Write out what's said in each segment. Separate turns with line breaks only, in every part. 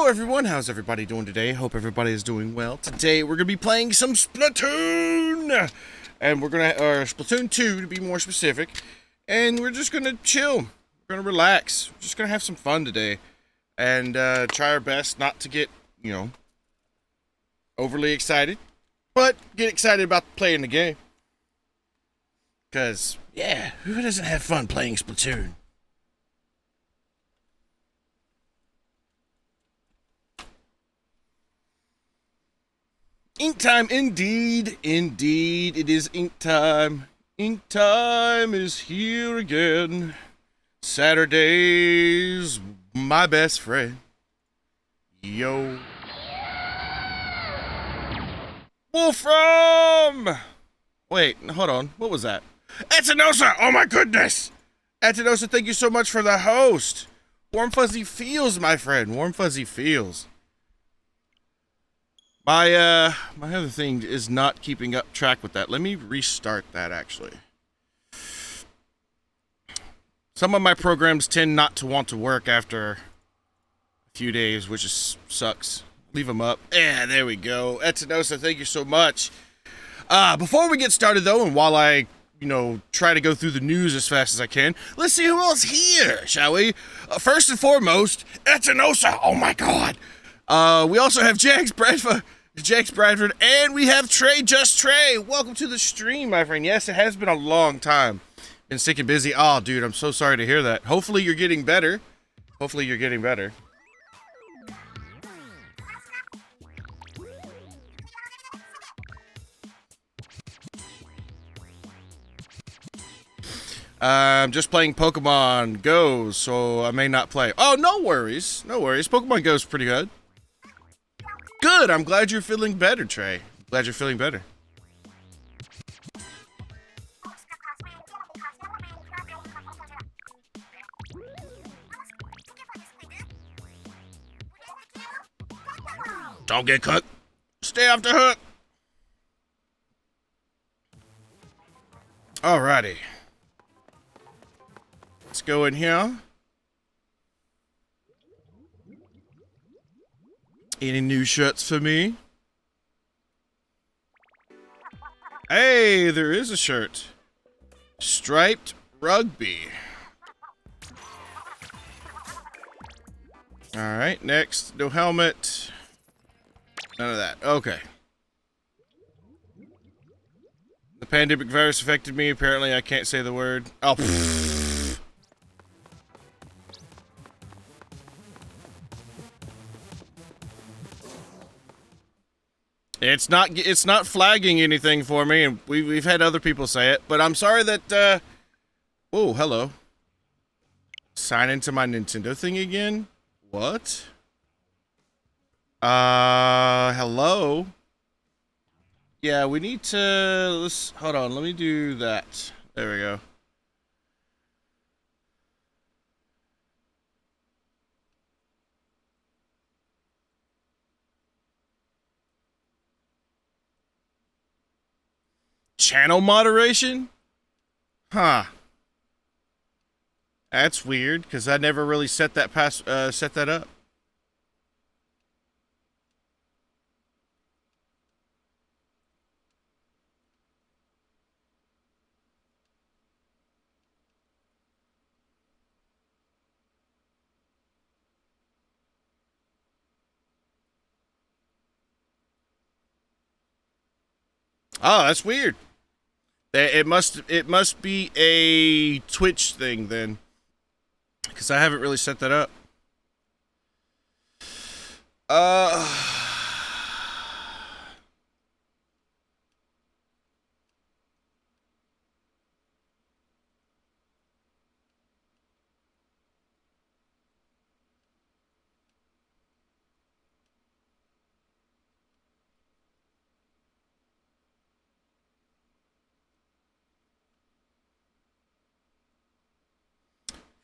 everyone, how's everybody doing today? Hope everybody is doing well. Today we're going to be playing some Splatoon! And we're going to, or Splatoon 2 to be more specific. And we're just going to chill. We're going to relax. We're just going to have some fun today. And try our best not to get, overly excited. But get excited about playing the game. Because, yeah, who doesn't have fun playing Splatoon? Ink time, indeed, it is ink time. Ink time is here again. Saturday's my best friend. Yo. Wolfram! Wait, hold on, what was that? Atinosa, oh my goodness! Atinosa, thank you so much for the host. Warm fuzzy feels, my friend, warm fuzzy feels. My other thing is not keeping up track with that. Let me restart that, actually. Some of my programs tend not to want to work after a few days, which is sucks. Leave them up. Yeah, there we go. Etinosa, thank you so much. Before we get started, though, and while I, try to go through the news as fast as I can, let's see who else here, shall we? First and foremost, Etinosa. Oh, my God. We also have Jax Bradford, and we have Trey, Just Trey. Welcome to the stream, my friend. Yes, it has been a long time. Been sick and busy. Oh, dude, I'm so sorry to hear that. Hopefully you're getting better. I'm just playing Pokemon Go, so I may not play. Oh, no worries. Pokemon Go's pretty good. Good, I'm glad you're feeling better, Trey. Glad you're feeling better. Don't get cut. Stay off the hook. Alrighty. Let's go in here. Any new shirts for me? Hey, there is a shirt. Striped Rugby. Alright, next. No helmet. None of that. Okay. The pandemic virus affected me. Apparently, I can't say the word. Oh, It's not flagging anything for me, and we've had other people say it, but I'm sorry that, oh, hello. Sign into my Nintendo thing again? What? Hello? Yeah, we need to, hold on, let me do that. There we go. Channel moderation? Huh. That's weird, because I never really set that up. Oh, that's weird. It must be a Twitch thing then, because I haven't really set that up.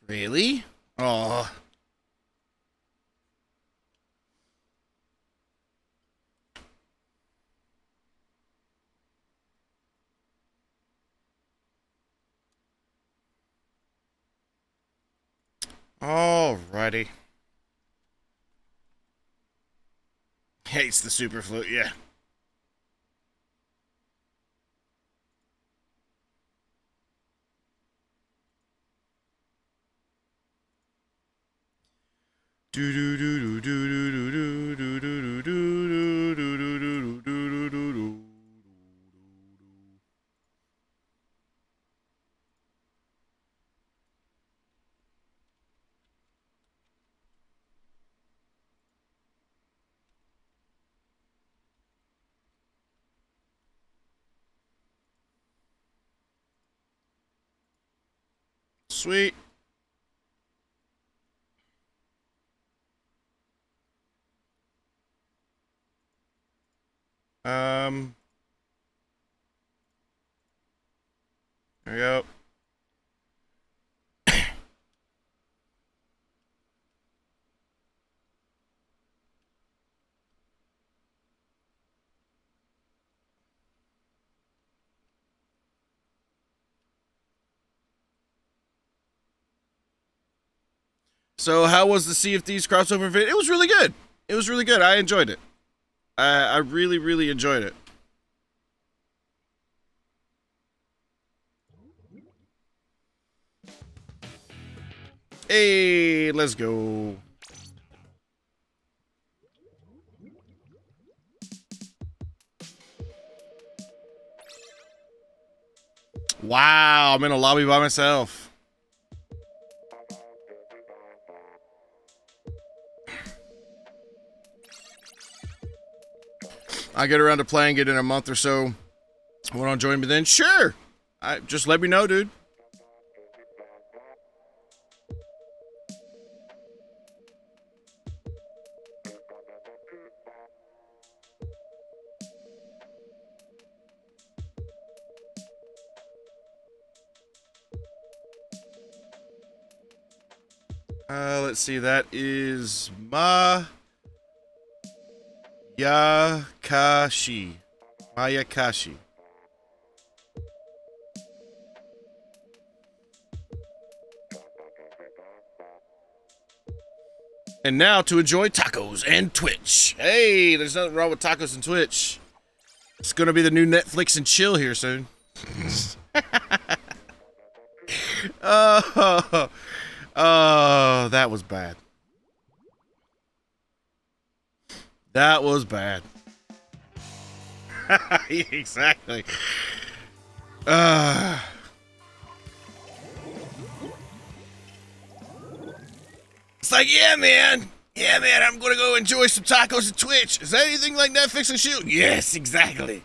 Really? Oh. Alrighty. hates the super flute, yeah. Sweet. There we go. So how was the Sea of Thieves crossover vid? It was really good. It was really good. I enjoyed it. I really, really enjoyed it. Hey, let's go. Wow, I'm in a lobby by myself. I get around to playing it in a month or so. Want to join me then? Sure. Just let me know, dude. Let's see. That is Mayakashi. Mayakashi. And now to enjoy tacos and Twitch. Hey, there's nothing wrong with tacos and Twitch. It's gonna be the new Netflix and chill here soon. Oh, that was bad. That was bad. Exactly. It's like, yeah, man. Yeah, man, I'm gonna go enjoy some tacos at Twitch. Is that anything like Netflix and chill? Yes, exactly.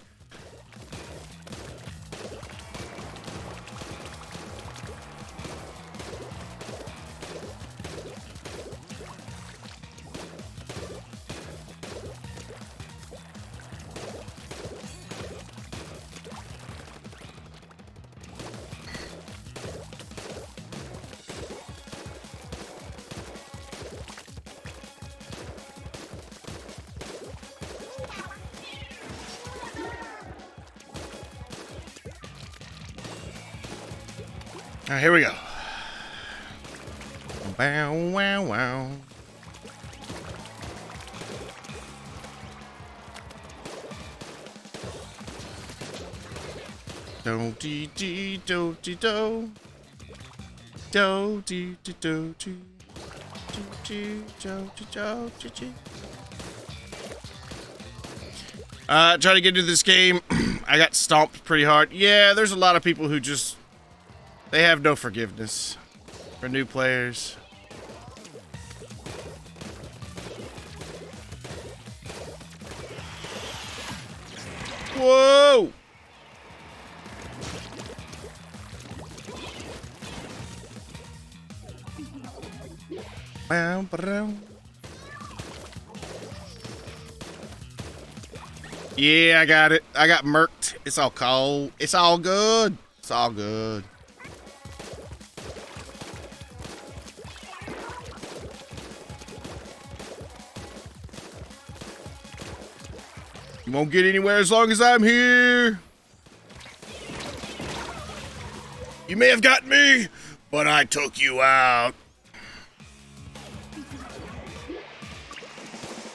All right, here we go. Wow, wow, wow. Do dee dee do dee do. Do dee dee do dee. Do dee do dee do dee dee. Try to get into this game. I got stomped pretty hard. Yeah, there's a lot of people who just they have no forgiveness for new players. Whoa! Yeah, I got it. I got murked. It's all cold. It's all good. It's all good. You won't get anywhere as long as I'm here. You may have got me, but I took you out.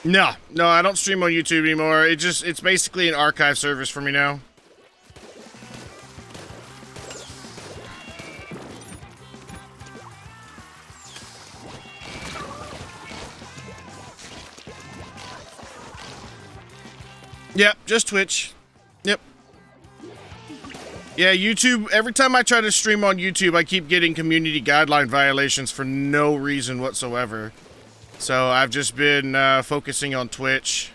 No, I don't stream on YouTube anymore. It's basically an archive service for me now. Yep, just Twitch. Yep. Yeah, YouTube, every time I try to stream on YouTube, I keep getting community guideline violations for no reason whatsoever. So I've just been focusing on Twitch.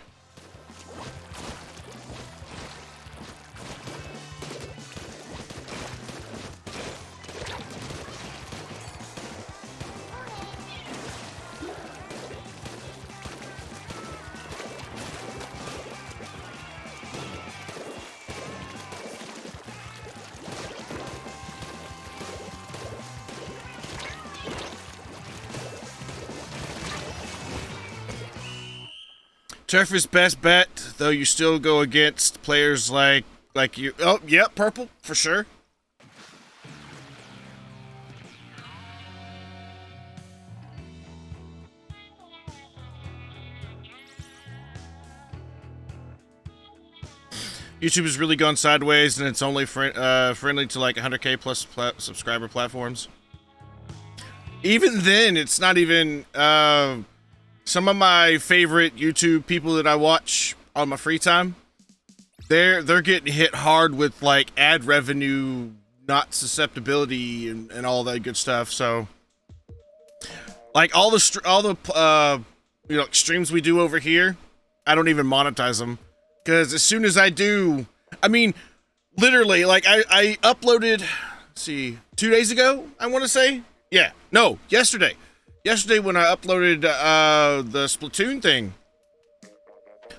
Turf is best bet, though you still go against players like you. Oh, yep, purple, for sure. YouTube has really gone sideways, and it's only friendly to like 100K plus subscriber platforms. Even then, it's not even... some of my favorite YouTube people that I watch on my free time, they're getting hit hard with like ad revenue, not susceptibility, and all that good stuff. So, like all the streams we do over here, I don't even monetize them, because as soon as I do, I mean, literally, like I uploaded, let's see, 2 days ago, I want to say, yeah, no, yesterday. Yesterday when I uploaded the Splatoon thing,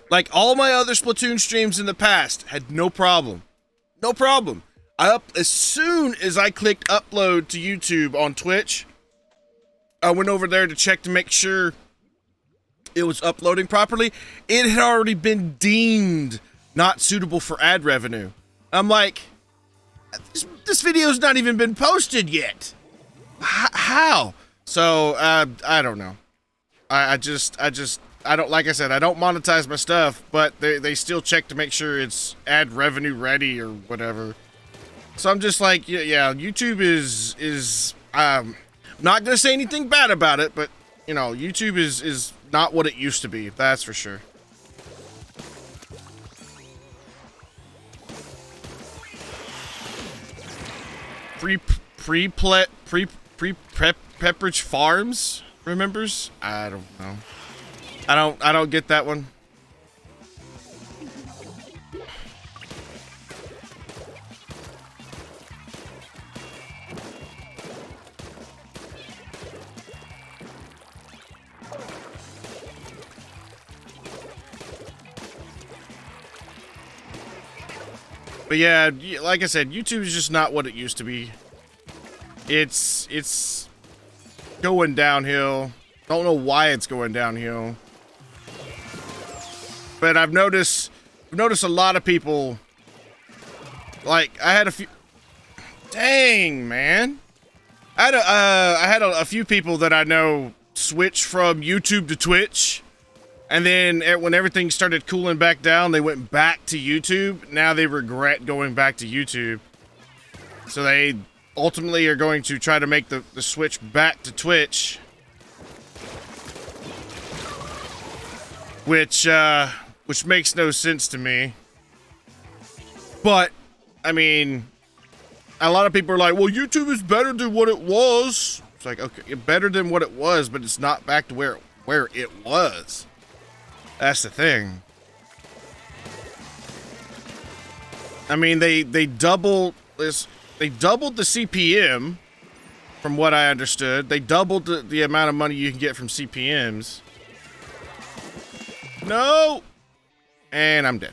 like all my other Splatoon streams in the past had no problem. No problem. As soon as I clicked upload to YouTube on Twitch, I went over there to check to make sure it was uploading properly. It had already been deemed not suitable for ad revenue. I'm like, this video's not even been posted yet. How? So, I don't know. I don't, like I said, I don't monetize my stuff, but they still check to make sure it's ad revenue ready or whatever. So I'm just like, yeah, YouTube is, I'm not going to say anything bad about it, but, you know, YouTube is not what it used to be, that's for sure. Pepperidge Farms remembers? I don't know. I don't get that one. But yeah, like I said, YouTube is just not what it used to be. It's going downhill. Don't know why it's going downhill. But I've noticed a lot of people, like I had a few, dang man. I had a few people that I know switch from YouTube to Twitch, and then when everything started cooling back down, they went back to YouTube. Now they regret going back to YouTube. So they ultimately are going to try to make the switch back to Twitch, which makes no sense to me. But I mean, a lot of people are like, well, YouTube is better than what it was. It's like, okay, better than what it was, but it's not back to where it was. That's the thing. I mean, they doubled this. They doubled the CPM, from what I understood. They doubled the amount of money you can get from CPMs. No! And I'm dead.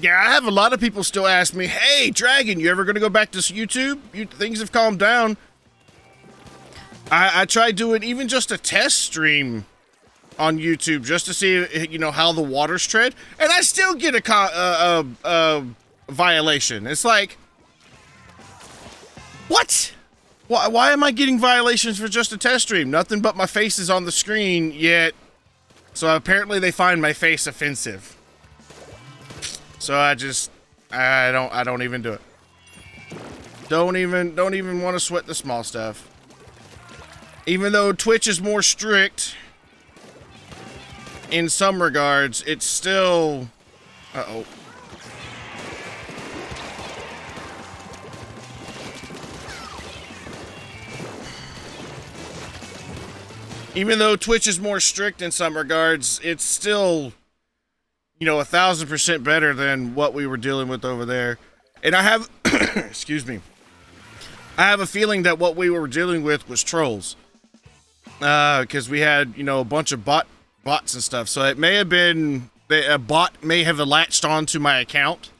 Yeah, I have a lot of people still ask me, hey, Dragon, you ever going to go back to YouTube? Things have calmed down. I tried doing even just a test stream on YouTube just to see, you know, how the waters tread. And I still get a violation. It's like, what? Why am I getting violations for just a test stream? Nothing but my face is on the screen, yet... So apparently they find my face offensive. So I don't even do it. Don't even want to sweat the small stuff. Even though Twitch is more strict in some regards, it's still... Uh-oh. Even though Twitch is more strict in some regards, it's still, you know, 1,000% better than what we were dealing with over there. And I have, excuse me, I have a feeling that what we were dealing with was trolls. Because we had, you know, a bunch of bots and stuff. So it may have been, a bot may have latched onto my account.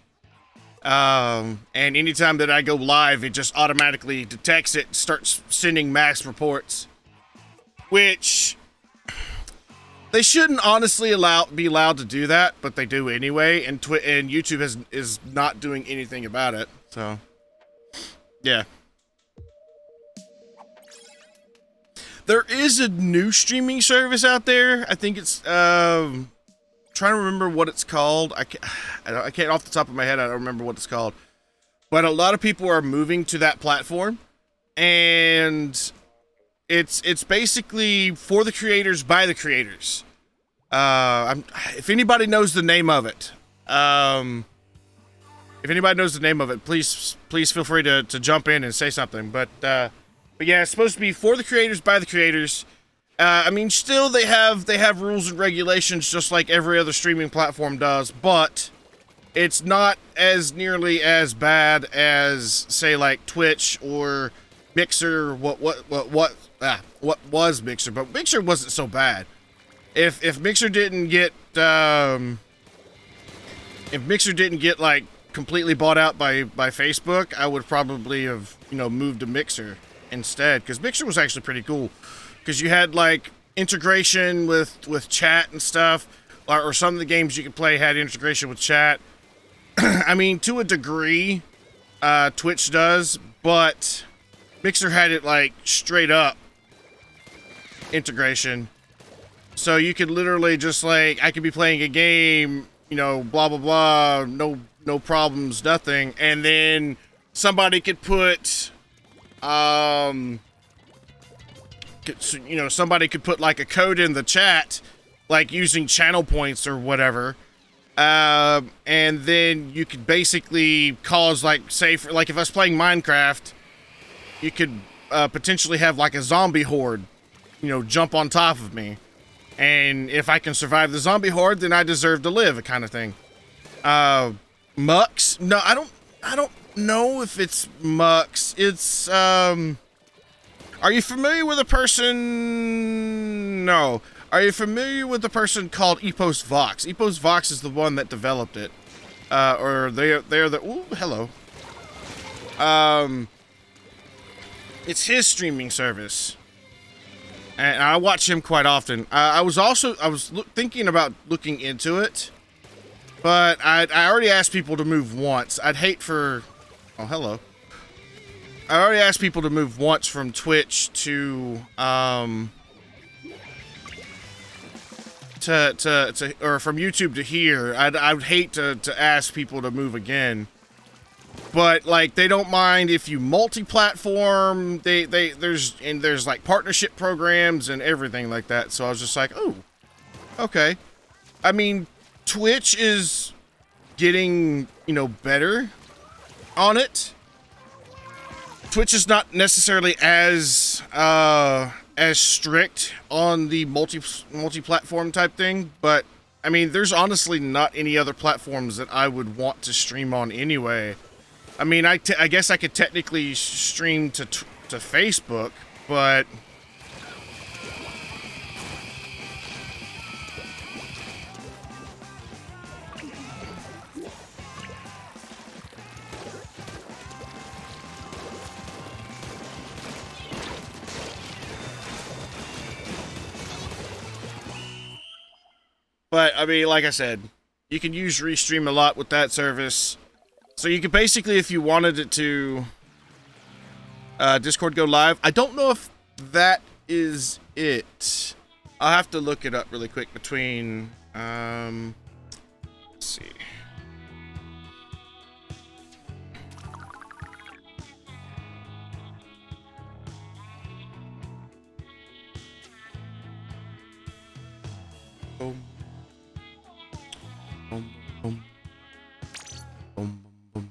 And anytime that I go live, it just automatically detects it and starts sending mass reports. Which, they shouldn't honestly be allowed to do that, but they do anyway, and YouTube is not doing anything about it, so, yeah. There is a new streaming service out there. I think it's, trying to remember what it's called. I can't off the top of my head, I don't remember what it's called. But a lot of people are moving to that platform, and... It's basically for the creators, by the creators. If anybody knows the name of it, please feel free to jump in and say something. But yeah, it's supposed to be for the creators, by the creators. I mean, still they have rules and regulations just like every other streaming platform does, but it's not as nearly as bad as, say, like Twitch or Mixer. What was Mixer? But Mixer wasn't so bad. If Mixer didn't get like completely bought out by Facebook, I would probably have, you know, moved to Mixer instead, because Mixer was actually pretty cool, because you had like integration with chat and stuff, or some of the games you could play had integration with chat. I mean, to a degree, Twitch does, but Mixer had it like straight up integration. So you could literally just like, I could be playing a game, you know, blah, blah, blah, no problems, nothing. And then somebody could put, somebody could put like a code in the chat, like using channel points or whatever. And then you could basically cause, like, say, like if I was playing Minecraft, you could potentially have like a zombie horde, you know, jump on top of me. And if I can survive the zombie horde, then I deserve to live, kind of thing. Mux? No, I don't know if it's Mux. It's, are you familiar with a person? No. Are you familiar with the person called Epos Vox? Epos Vox is the one that developed it. Or they're the, ooh, hello. It's his streaming service. And I watch him quite often. I was thinking about looking into it, but I already asked people to move once. I'd hate for, oh, hello. I already asked people to move once from Twitch to, or from YouTube to here. I would hate to ask people to move again. But like, they don't mind if you multi-platform. There's like partnership programs and everything like that. So I was just like, oh, okay. I mean, Twitch is getting, you know, better on it. Twitch is not necessarily as strict on the multi-platform type thing, but I mean, there's honestly not any other platforms that I would want to stream on anyway. I mean, I guess I could technically stream to Facebook, but I mean, like I said, you can use Restream a lot with that service. So you could basically, if you wanted it to, Discord go live. I don't know if that is it. I'll have to look it up really quick between, let's see. Boom. Boom, boom. Boom, boom, boom.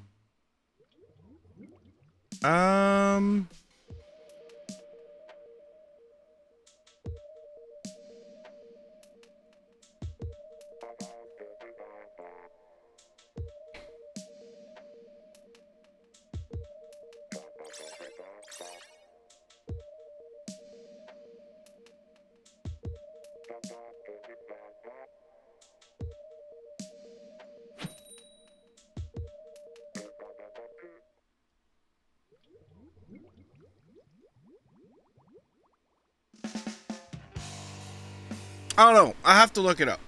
I don't know. I have to look it up.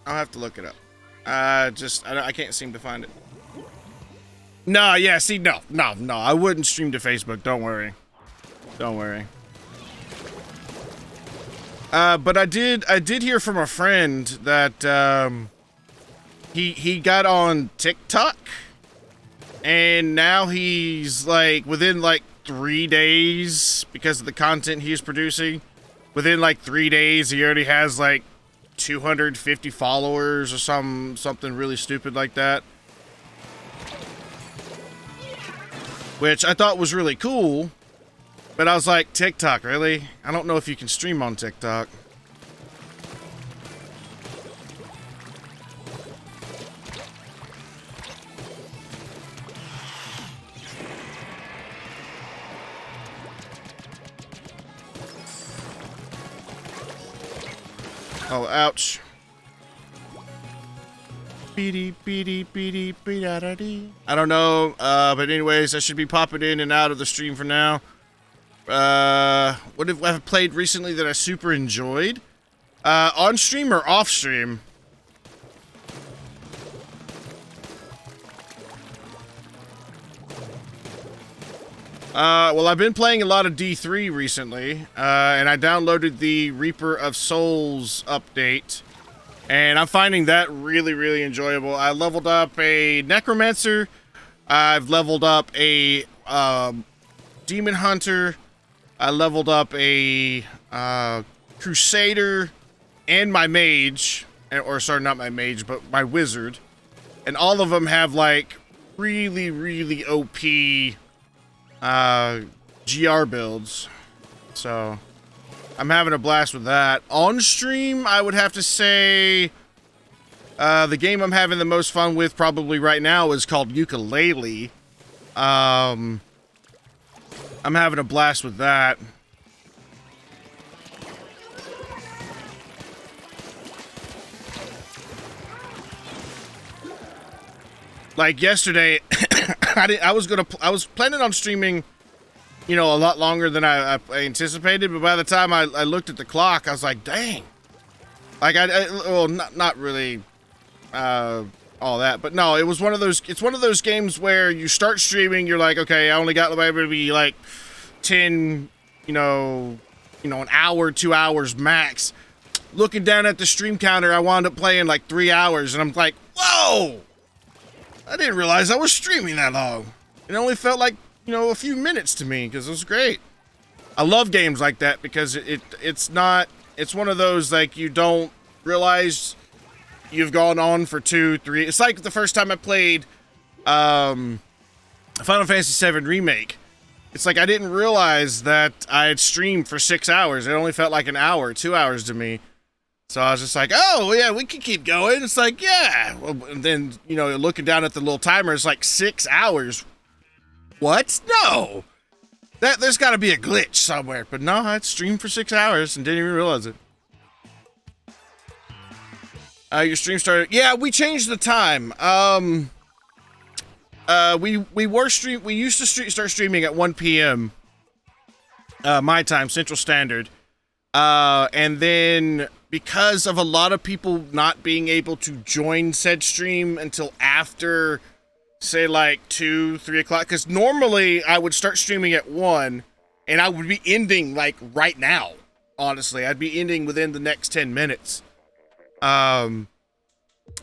I'll have to look it up. I can't seem to find it. No, yeah, see, no. I wouldn't stream to Facebook. Don't worry. Don't worry. But I did hear from a friend that, he got on TikTok, and now he's, like, within, like, 3 days, because of the content he's producing, within, like, 3 days, he already has, like, 250 followers or something really stupid like that. Which I thought was really cool, but I was like, TikTok, really? I don't know if you can stream on TikTok. Oh, ouch. I don't know, but anyways, I should be popping in and out of the stream for now. What have I played recently that I super enjoyed? On stream or off stream? Well, I've been playing a lot of D3 recently, and I downloaded the Reaper of Souls update, and I'm finding that really, really enjoyable. I leveled up a Necromancer, I've leveled up a Demon Hunter, I leveled up a Crusader, and my Mage, or sorry, not my Mage, but my Wizard, and all of them have, like, really, really OP GR builds, so I'm having a blast with that. On stream, I would have to say the game I'm having the most fun with probably right now is called Ukulele. I'm having a blast with that. Like yesterday, I was planning on streaming, you know, a lot longer than I anticipated, but by the time I looked at the clock, I was like, dang. Like, well, not really, all that, but no, it was one of those, it's one of those games where you start streaming, you're like, okay, I only got maybe like 10, you know, an hour, 2 hours max. Looking down at the stream counter, I wound up playing like 3 hours, and I'm like, whoa! I didn't realize I was streaming that long. It only felt like, you know, a few minutes to me, because it was great. I love games like that, because it's one of those, like, you don't realize you've gone on for 2, 3. It's like the first time I played Final Fantasy VII Remake. It's like I didn't realize that I had streamed for 6 hours. It only felt like an hour, 2 hours to me. So I was just like, oh, yeah, we can keep going. It's like, yeah. Well, and then, you know, looking down at the little timer, it's like 6 hours. What? No. There's got to be a glitch somewhere. But no, I streamed for 6 hours and didn't even realize it. Your stream started. Yeah, we changed the time. We used to start streaming at 1 p.m. My time, Central Standard. And then because of a lot of people not being able to join said stream until after say like 2, 3 o'clock, because normally I would start streaming at 1 and I would be ending like right now. Honestly, I'd be ending within the next 10 minutes. And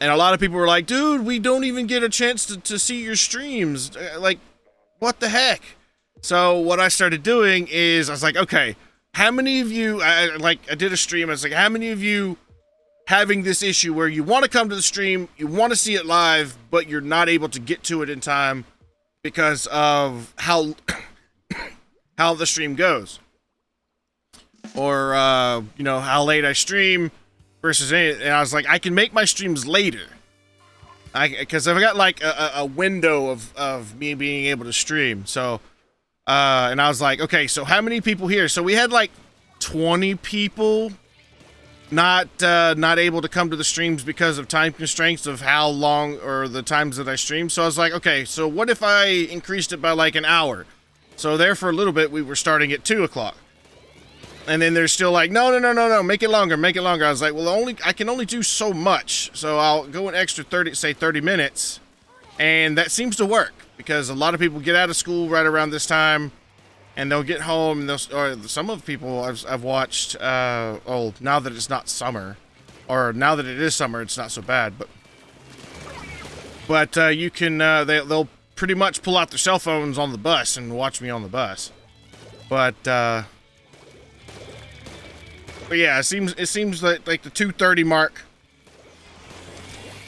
a lot of people were like, dude, we don't even get a chance to see your streams. Like, what the heck? So what I started doing is I was like, okay, how many of you, I did a stream. I was like, how many of you having this issue where you want to come to the stream, you want to see it live, but you're not able to get to it in time because of how the stream goes, or you know, how late I stream versus anything. And I was like, I can make my streams later, because I've got like a window of me being able to stream. So and I was like, okay, so how many people here? So we had like 20 people not able to come to the streams because of time constraints of how long or the times that I stream. So I was like, okay, so what if I increased it by like an hour? So there for a little bit we were starting at 2 o'clock, and then they're still like, no, make it longer. I was like, well, I can only do so much, so I'll go an extra 30 minutes, and that seems to work because a lot of people get out of school right around this time. And they'll get home, and or some of the people I've watched, now that it's not summer, or now that it is summer, it's not so bad, but you can, they'll pretty much pull out their cell phones on the bus and watch me on the bus. But yeah, it seems like the 2:30 mark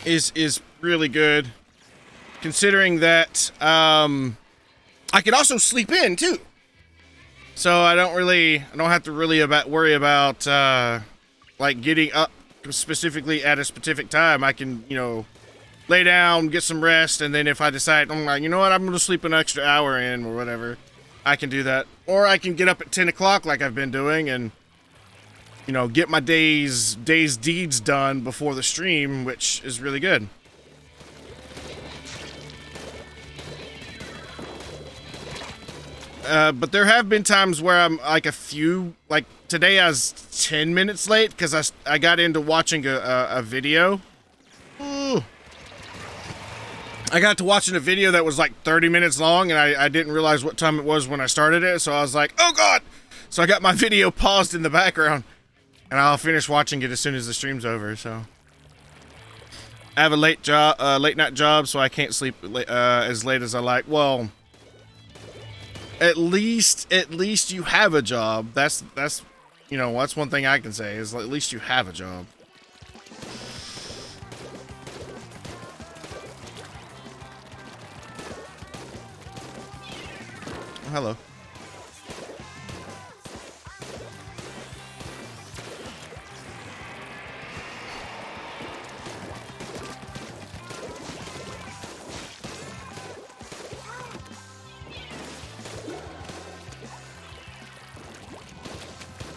is really good, considering that, I can also sleep in too. So I don't have to really worry about, like getting up specifically at a specific time. I can, you know, lay down, get some rest, and then if I decide, I'm like, you know what, I'm going to sleep an extra hour in or whatever, I can do that. Or I can get up at 10 o'clock like I've been doing and, you know, get my day's deeds done before the stream, which is really good. But there have been times where I'm like like today I was 10 minutes late because I got into watching a video. Ooh. I got to watching a video that was like 30 minutes long, and I didn't realize what time it was when I started it, so I was like, oh god! So I got my video paused in the background, and I'll finish watching it as soon as the stream's over, so. I have a late night job, so I can't sleep as late as I like. Well, at least you have a job. That's you know, that's one thing I can say is at least you have a job. Oh, hello.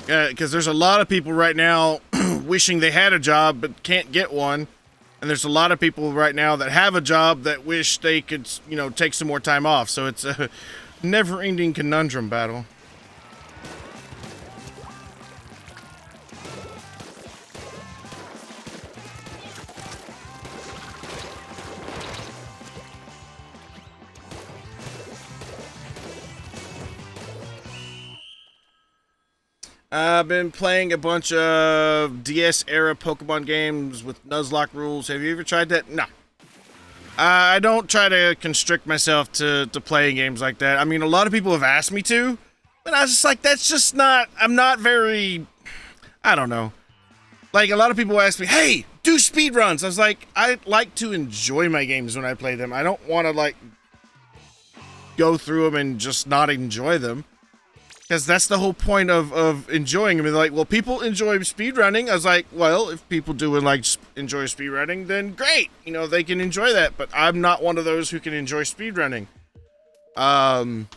Because there's a lot of people right now wishing they had a job but can't get one, and there's a lot of people right now that have a job that wish they could, you know, take some more time off. So it's a never-ending conundrum battle. I've been playing a bunch of DS-era Pokemon games with Nuzlocke rules. Have you ever tried that? No. I don't try to constrict myself to playing games like that. I mean, a lot of people have asked me to, but I was just like, that's just not... I'm not very... I don't know. Like, a lot of people ask me, hey, do speedruns. I was like, I like to enjoy my games when I play them. I don't want to, like, go through them and just not enjoy them. Because that's the whole point of enjoying them. They're like, well, people enjoy speedrunning. I was like, well, if people do enjoy speedrunning, then great. You know, they can enjoy that. But I'm not one of those who can enjoy speedrunning. And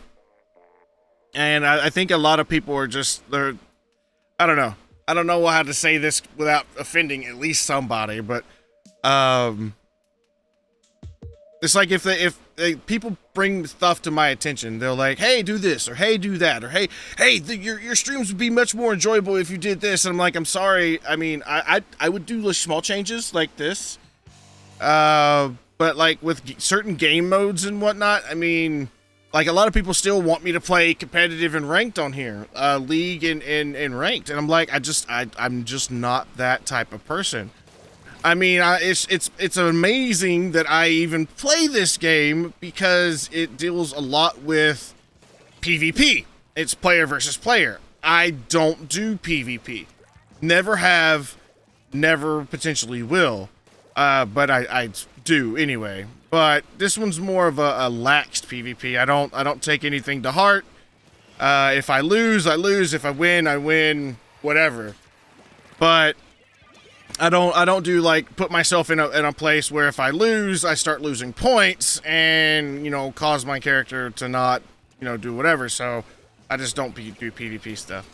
I think a lot of people are just, I don't know. I don't know how to say this without offending at least somebody. But it's like if people bring stuff to my attention, they're like, hey, do this, or hey, do that, or hey, your streams would be much more enjoyable if you did this. And I'm like, I'm sorry. I mean, I would do small changes like this. but like with certain game modes and whatnot, I mean, like a lot of people still want me to play competitive and ranked on here, league and ranked, and I'm like, I'm just not that type of person. I mean, it's amazing that I even play this game because it deals a lot with PvP. It's player versus player. I don't do PvP. Never have, never potentially will. But I do anyway. But this one's more of a laxed PvP. I don't take anything to heart. If I lose, I lose. If I win, whatever. But I don't do like put myself in a place where if I lose, I start losing points and, you know, cause my character to not, you know, do whatever. So I just don't do PvP stuff.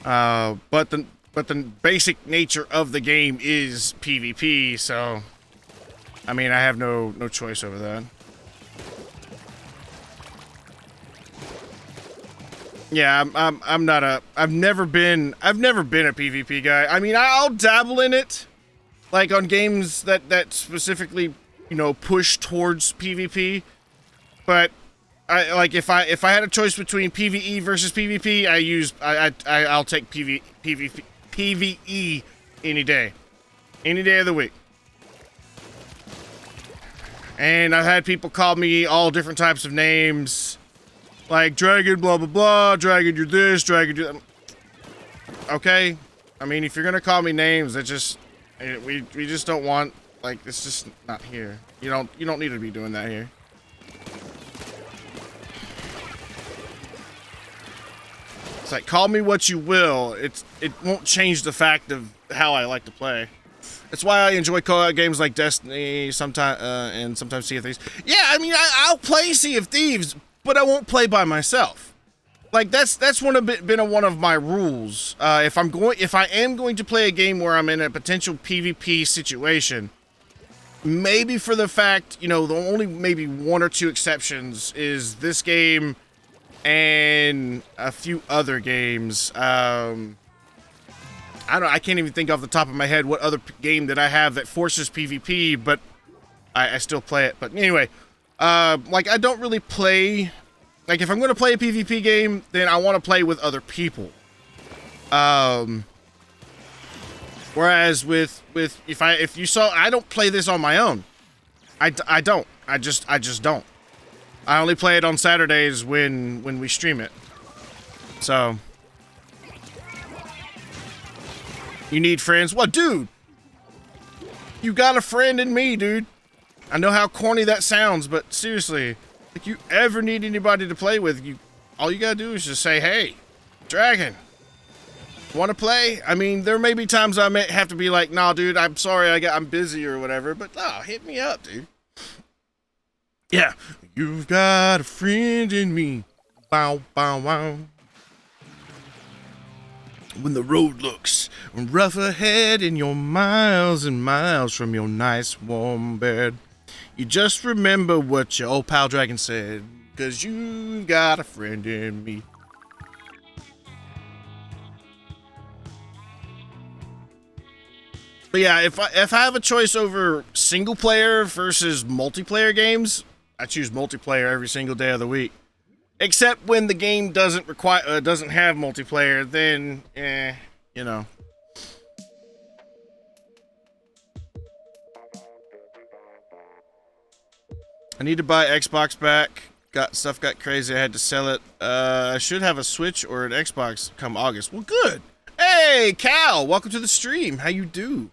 But the basic nature of the game is PvP, so I mean, I have no choice over that. Yeah, I'm not a I've never been a PvP guy. I mean, I'll dabble in it like on games that specifically, you know, push towards PvP, but I like if I had a choice between PvE versus PvP, I'll take PvE any day of the week. And I've had people call me all different types of names, like Dragon blah blah blah, Dragon you're this, Dragon you're that. Okay, I mean, if you're gonna call me names, that just we just don't want, like, it's just not here. You don't need to be doing that here. It's like, call me what you will. It won't change the fact of how I like to play. That's why I enjoy co-op games like Destiny, sometimes and sometimes Sea of Thieves. Yeah, I mean, I'll play Sea of Thieves, but I won't play by myself. Like that's been one of my rules. If I am going to play a game where I'm in a potential PvP situation, maybe for the fact, you know, the only maybe one or two exceptions is this game and a few other games. I can't even think off the top of my head what other game that I have that forces PvP, but I still play it. But anyway, like, I don't really play, like, if I'm going to play a PvP game, then I want to play with other people. Whereas with if you saw, I don't play this on my own. I just don't. I only play it on Saturdays when we stream it. So you need friends? Well, dude, you got a friend in me, dude. I know how corny that sounds, but seriously, if you ever need anybody to play with, all you gotta do is just say, "Hey, Dragon, want to play?" I mean, there may be times I may have to be like, "Nah, dude, I'm sorry, I'm busy or whatever," but nah, hit me up, dude. Yeah, you've got a friend in me. Bow, bow, wow. When the road looks rough ahead and you're miles and miles from your nice warm bed, you just remember what your old pal Dragon said, 'cause you've got a friend in me. But yeah, if I have a choice over single player versus multiplayer games, I choose multiplayer every single day of the week. Except when the game doesn't have multiplayer, then, you know. I need to buy Xbox back. Stuff got crazy. I had to sell it. I should have a Switch or an Xbox come August. Well, good. Hey, Cal, welcome to the stream. How you do?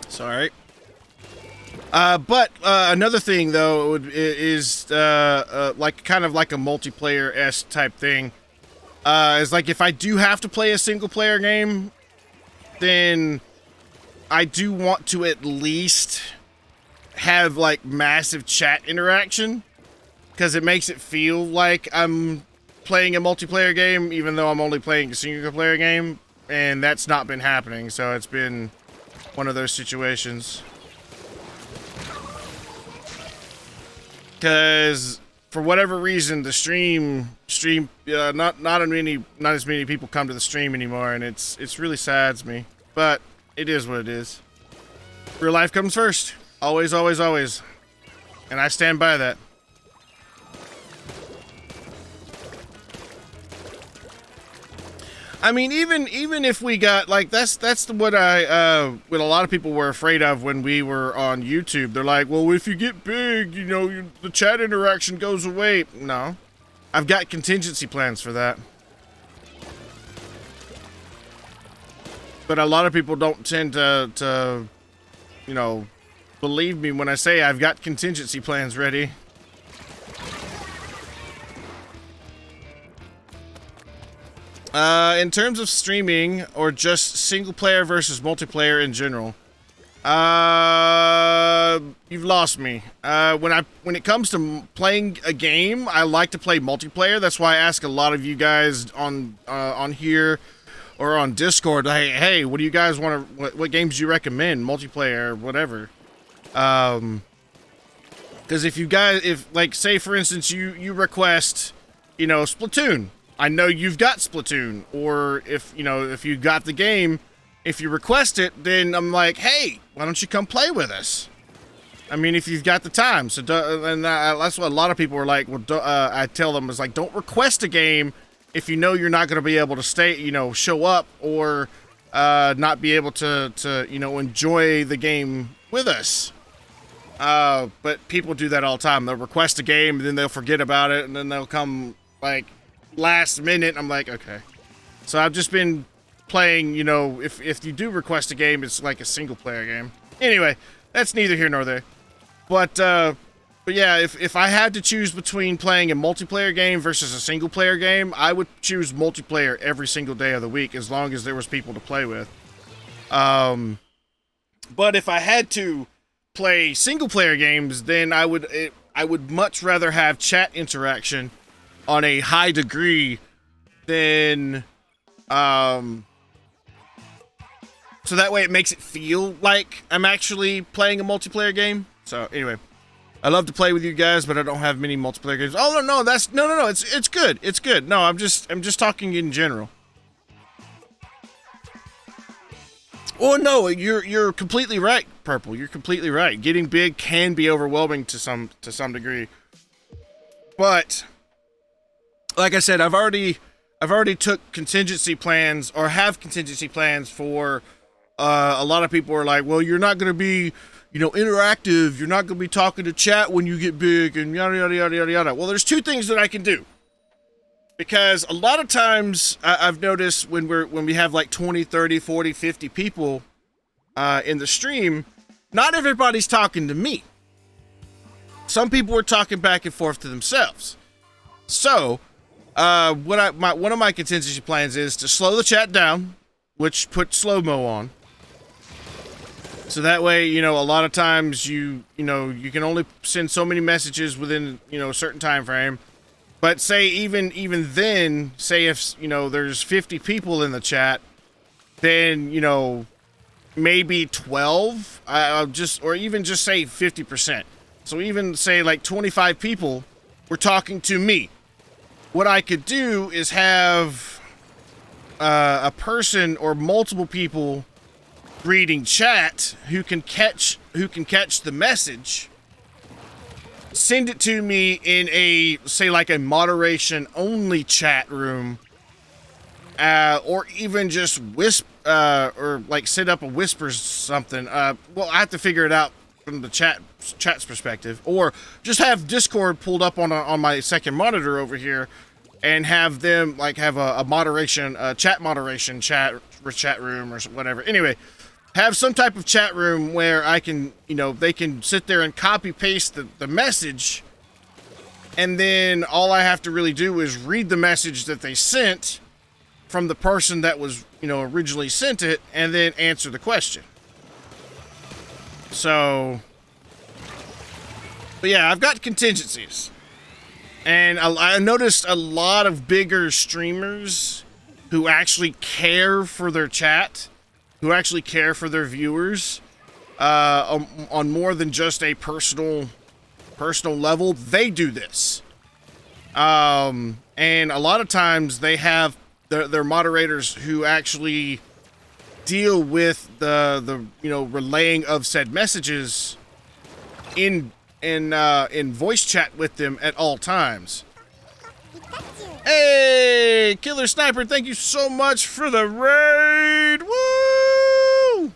Sorry. But another thing though is like kind of like a multiplayer-esque type thing. Is like if I do have to play a single player game, then I do want to at least have like massive chat interaction, because it makes it feel like I'm playing a multiplayer game, even though I'm only playing a single player game, and that's not been happening. So it's been one of those situations. Because for whatever reason, the stream, not as many people come to the stream anymore, and it's really sads me. But it is what it is. Real life comes first, always, always, always, and I stand by that. I mean, even if we got like that's what a lot of people were afraid of when we were on YouTube. They're like, well, if you get big, you know, the chat interaction goes away. No, I've got contingency plans for that. But a lot of people don't tend to you know, believe me when I say I've got contingency plans ready. In terms of streaming, or just single player versus multiplayer in general, you've lost me. When it comes to playing a game, I like to play multiplayer. That's why I ask a lot of you guys on here or on Discord, hey, what do you guys want to? What games do you recommend, multiplayer, whatever? Because if like, say for instance, you request, you know, Splatoon. I know you've got Splatoon, or if you got the game, if you request it, then I'm like, hey, why don't you come play with us? I mean, if you've got the time. So, that's what a lot of people are like. Well, I tell them is like, don't request a game if you know you're not going to be able to show up, or not be able to enjoy the game with us. But people do that all the time. They'll request a game, and then they'll forget about it, and then they'll come like last minute. I'm like, okay. So I've just been playing, if you do request a game, it's like a single player game. Anyway, that's neither here nor there. But yeah, if I had to choose between playing a multiplayer game versus a single player game, I would choose multiplayer every single day of the week, as long as there was people to play with. But if I had to play single player games, then I would much rather have chat interaction on a high degree than so that way it makes it feel like I'm actually playing a multiplayer game. So anyway, I love to play with you guys, but I don't have many multiplayer games. Oh no, it's good. It's good. No, I'm just talking in general. Oh no, you're completely right, Purple. You're completely right. Getting big can be overwhelming to some degree. But like I said, I've already took contingency plans, or have contingency plans for a lot of people are like, well, you're not going to be, interactive. You're not going to be talking to chat when you get big, and yada, yada, yada, yada, yada. Well, there's two things that I can do. Because a lot of times I've noticed when we have like 20, 30, 40, 50 people in the stream, not everybody's talking to me. Some people are talking back and forth to themselves. So one of my contingency plans is to slow the chat down, which put slow-mo on. So that way, a lot of times you can only send so many messages within, a certain time frame. But say even then, say if, there's 50 people in the chat, then, maybe 12, or even just say 50%. So even say like 25 people were talking to me. What I could do is have a person or multiple people reading chat who can catch the message, send it to me in a, say, like a moderation only chat room, or even just or like set up a whisper something. Well, I have to figure it out from the chat's perspective, or just have Discord pulled up on my second monitor over here, and have them like have a chat room or whatever. Anyway, have some type of chat room where I can, they can sit there and copy paste the message, and then all I have to really do is read the message that they sent from the person that was, originally sent it, and then answer the question. So But yeah, I've got contingencies. And I noticed a lot of bigger streamers who actually care for their chat, who actually care for their viewers, on more than just a personal level. They do this. And a lot of times they have their moderators who actually deal with the relaying of said messages in voice chat with them at all times. Hey, Killer Sniper, thank you so much for the raid. Woo!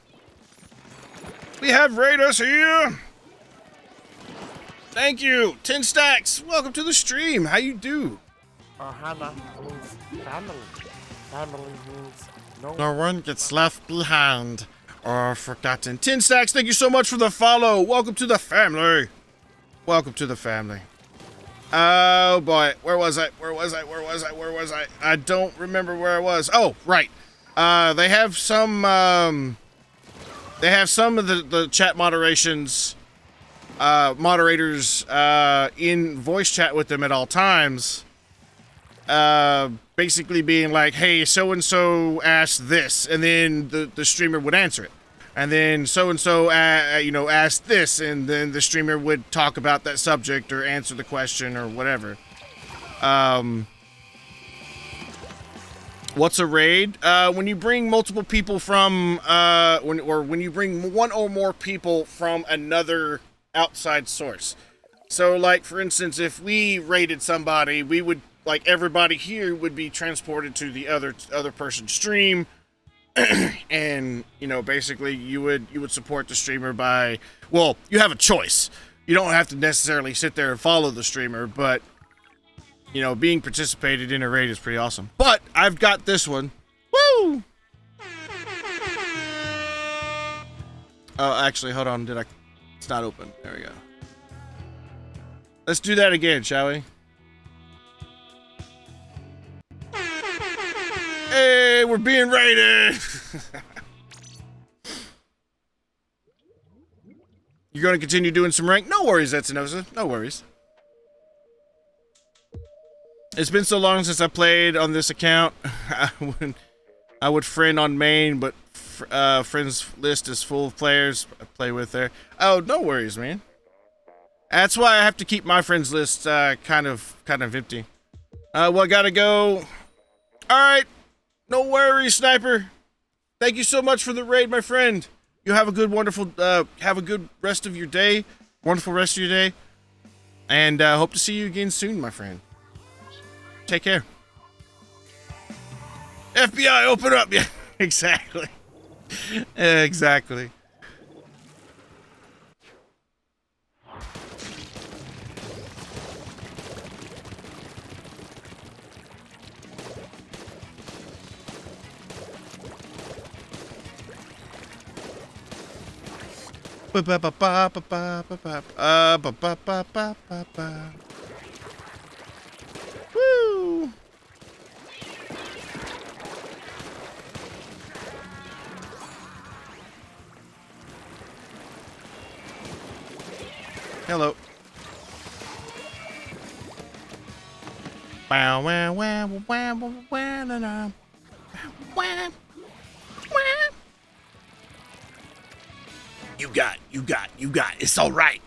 We have raiders here. Thank you. 10 stacks. Welcome to the stream. How you do?
Ohana means family. Family means
no one gets left behind or forgotten. 10 stacks. Thank you so much for the follow. Welcome to the family. Welcome to the family. Oh boy, where was I? I don't remember where I was. Oh, right. They have some of the chat moderators in voice chat with them at all times. Basically being like, hey, so-and-so asked this, and then the streamer would answer it. And then so-and-so, asked this, and then the streamer would talk about that subject or answer the question or whatever. What's a raid? When you bring multiple people from, when you bring one or more people from another outside source. So, like, for instance, if we raided somebody, we would, like, everybody here would be transported to the other person's stream. And basically you would support the streamer by, well, you have a choice. You don't have to necessarily sit there and follow the streamer, but being participated in a raid is pretty awesome. But I've got this one. Woo! Oh, actually, hold on. It's not open. There we go. Let's do that again, shall we? Hey, we're being raided! You're going to continue doing some rank? No worries, Etsinosa. No worries. It's been so long since I played on this account. I would friend on main, but friends list is full of players I play with there. Oh, no worries, man. That's why I have to keep my friends list kind of empty. Well, I gotta go. All right. No worries, Sniper. Thank you so much for the raid, my friend. You have a good, wonderful, have a good rest of your day. Wonderful rest of your day. And hope to see you again soon, my friend. Take care. FBI, open up. Yeah, exactly. Exactly. Woo! Hello. Wow, wow, wow, wow, wow, wow, wow. You got. It's all right.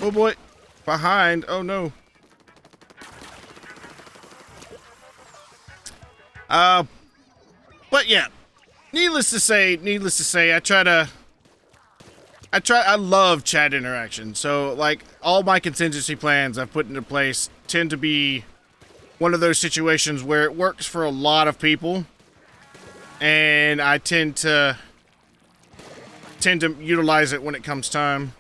Oh boy, behind. Oh no. But yeah, needless to say, I love chat interaction. So like all my contingency plans I've put into place tend to be one of those situations where it works for a lot of people. And I tend to utilize it when it comes time.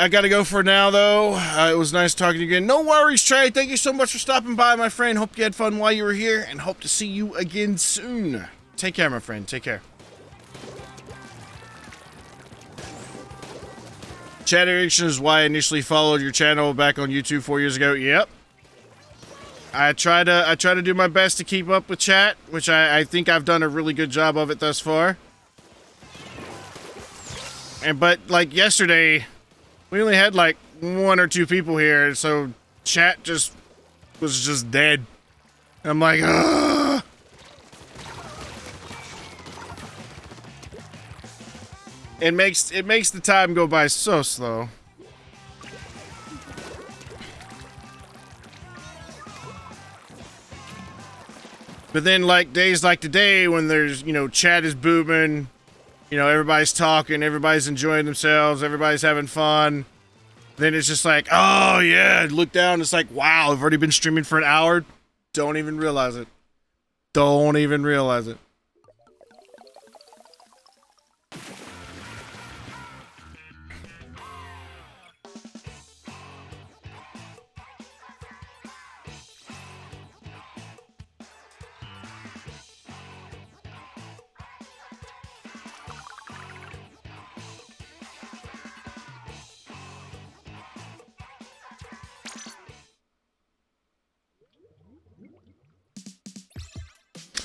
I gotta go for now, though. It was nice talking to you again. No worries, Trey. Thank you so much for stopping by, my friend. Hope you had fun while you were here, and hope to see you again soon. Take care, my friend. Take care. Chat addiction is why I initially followed your channel back on YouTube 4 years ago. Yep. I try to do my best to keep up with chat, which I think I've done a really good job of it thus far. But like yesterday, we only had like 1 or 2 people here, so chat was just dead. I'm like, ugh. It makes the time go by so slow. But then, like, days like today when there's, you know, chat is booming, you know, everybody's talking, everybody's enjoying themselves, everybody's having fun. Then it's just like, oh, yeah, look down, it's like, wow, I've already been streaming for an hour. Don't even realize it. Don't even realize it.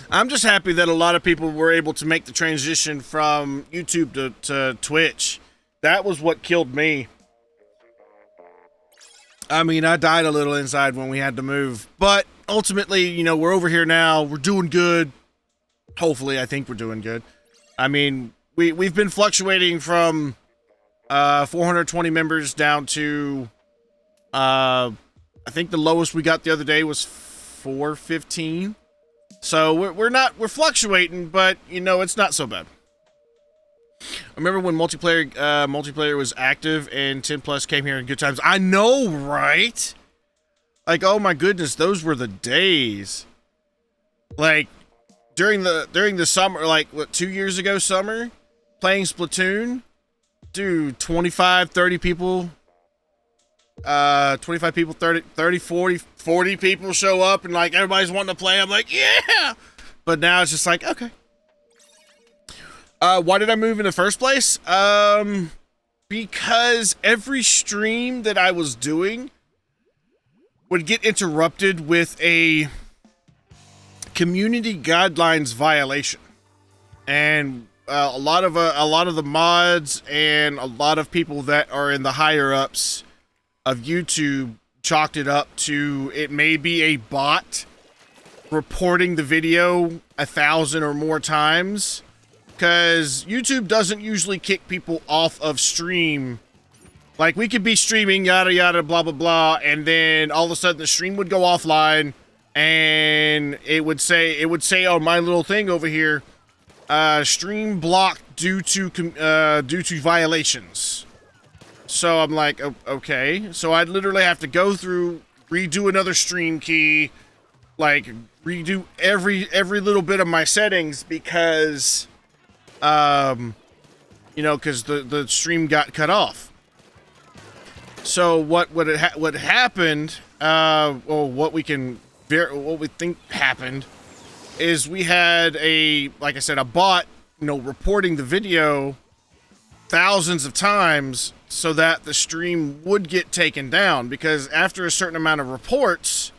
I'm just happy that a lot of people were able to make the transition from YouTube to Twitch. That was what killed me. I mean, I died a little inside when we had to move. But ultimately, you know, we're over here now. We're doing good. Hopefully, I think we're doing good. I mean, we've been fluctuating from 420 members down to I think the lowest we got the other day was 415. So we're fluctuating, but you know, it's not so bad. I remember when multiplayer was active and 10 plus came here in good times. I know, right? Like, oh my goodness, those were the days. Like during the summer, like what, 2 years ago summer, playing Splatoon, dude, 25, 30 people. 25 people, 30, 40 people show up and like everybody's wanting to play. I'm like, yeah. But now it's just like, okay. Why did I move in the first place? Because every stream that I was doing would get interrupted with a community guidelines violation. And a lot of the mods and a lot of people that are in the higher ups of YouTube chalked it up to it may be a bot reporting the video 1,000 or more times, because YouTube doesn't usually kick people off of stream. Like, we could be streaming yada yada blah blah blah, and then all of a sudden the stream would go offline and it would say on my little thing over here, stream blocked due to violations. So I'm like, okay. So I'd literally have to go through, redo another stream key, like redo every little bit of my settings because, you know, because the stream got cut off. So what happened, or what we think happened, is we had like I said, a bot, you know, reporting the video thousands of times so that the stream would get taken down, because after a certain amount of reports,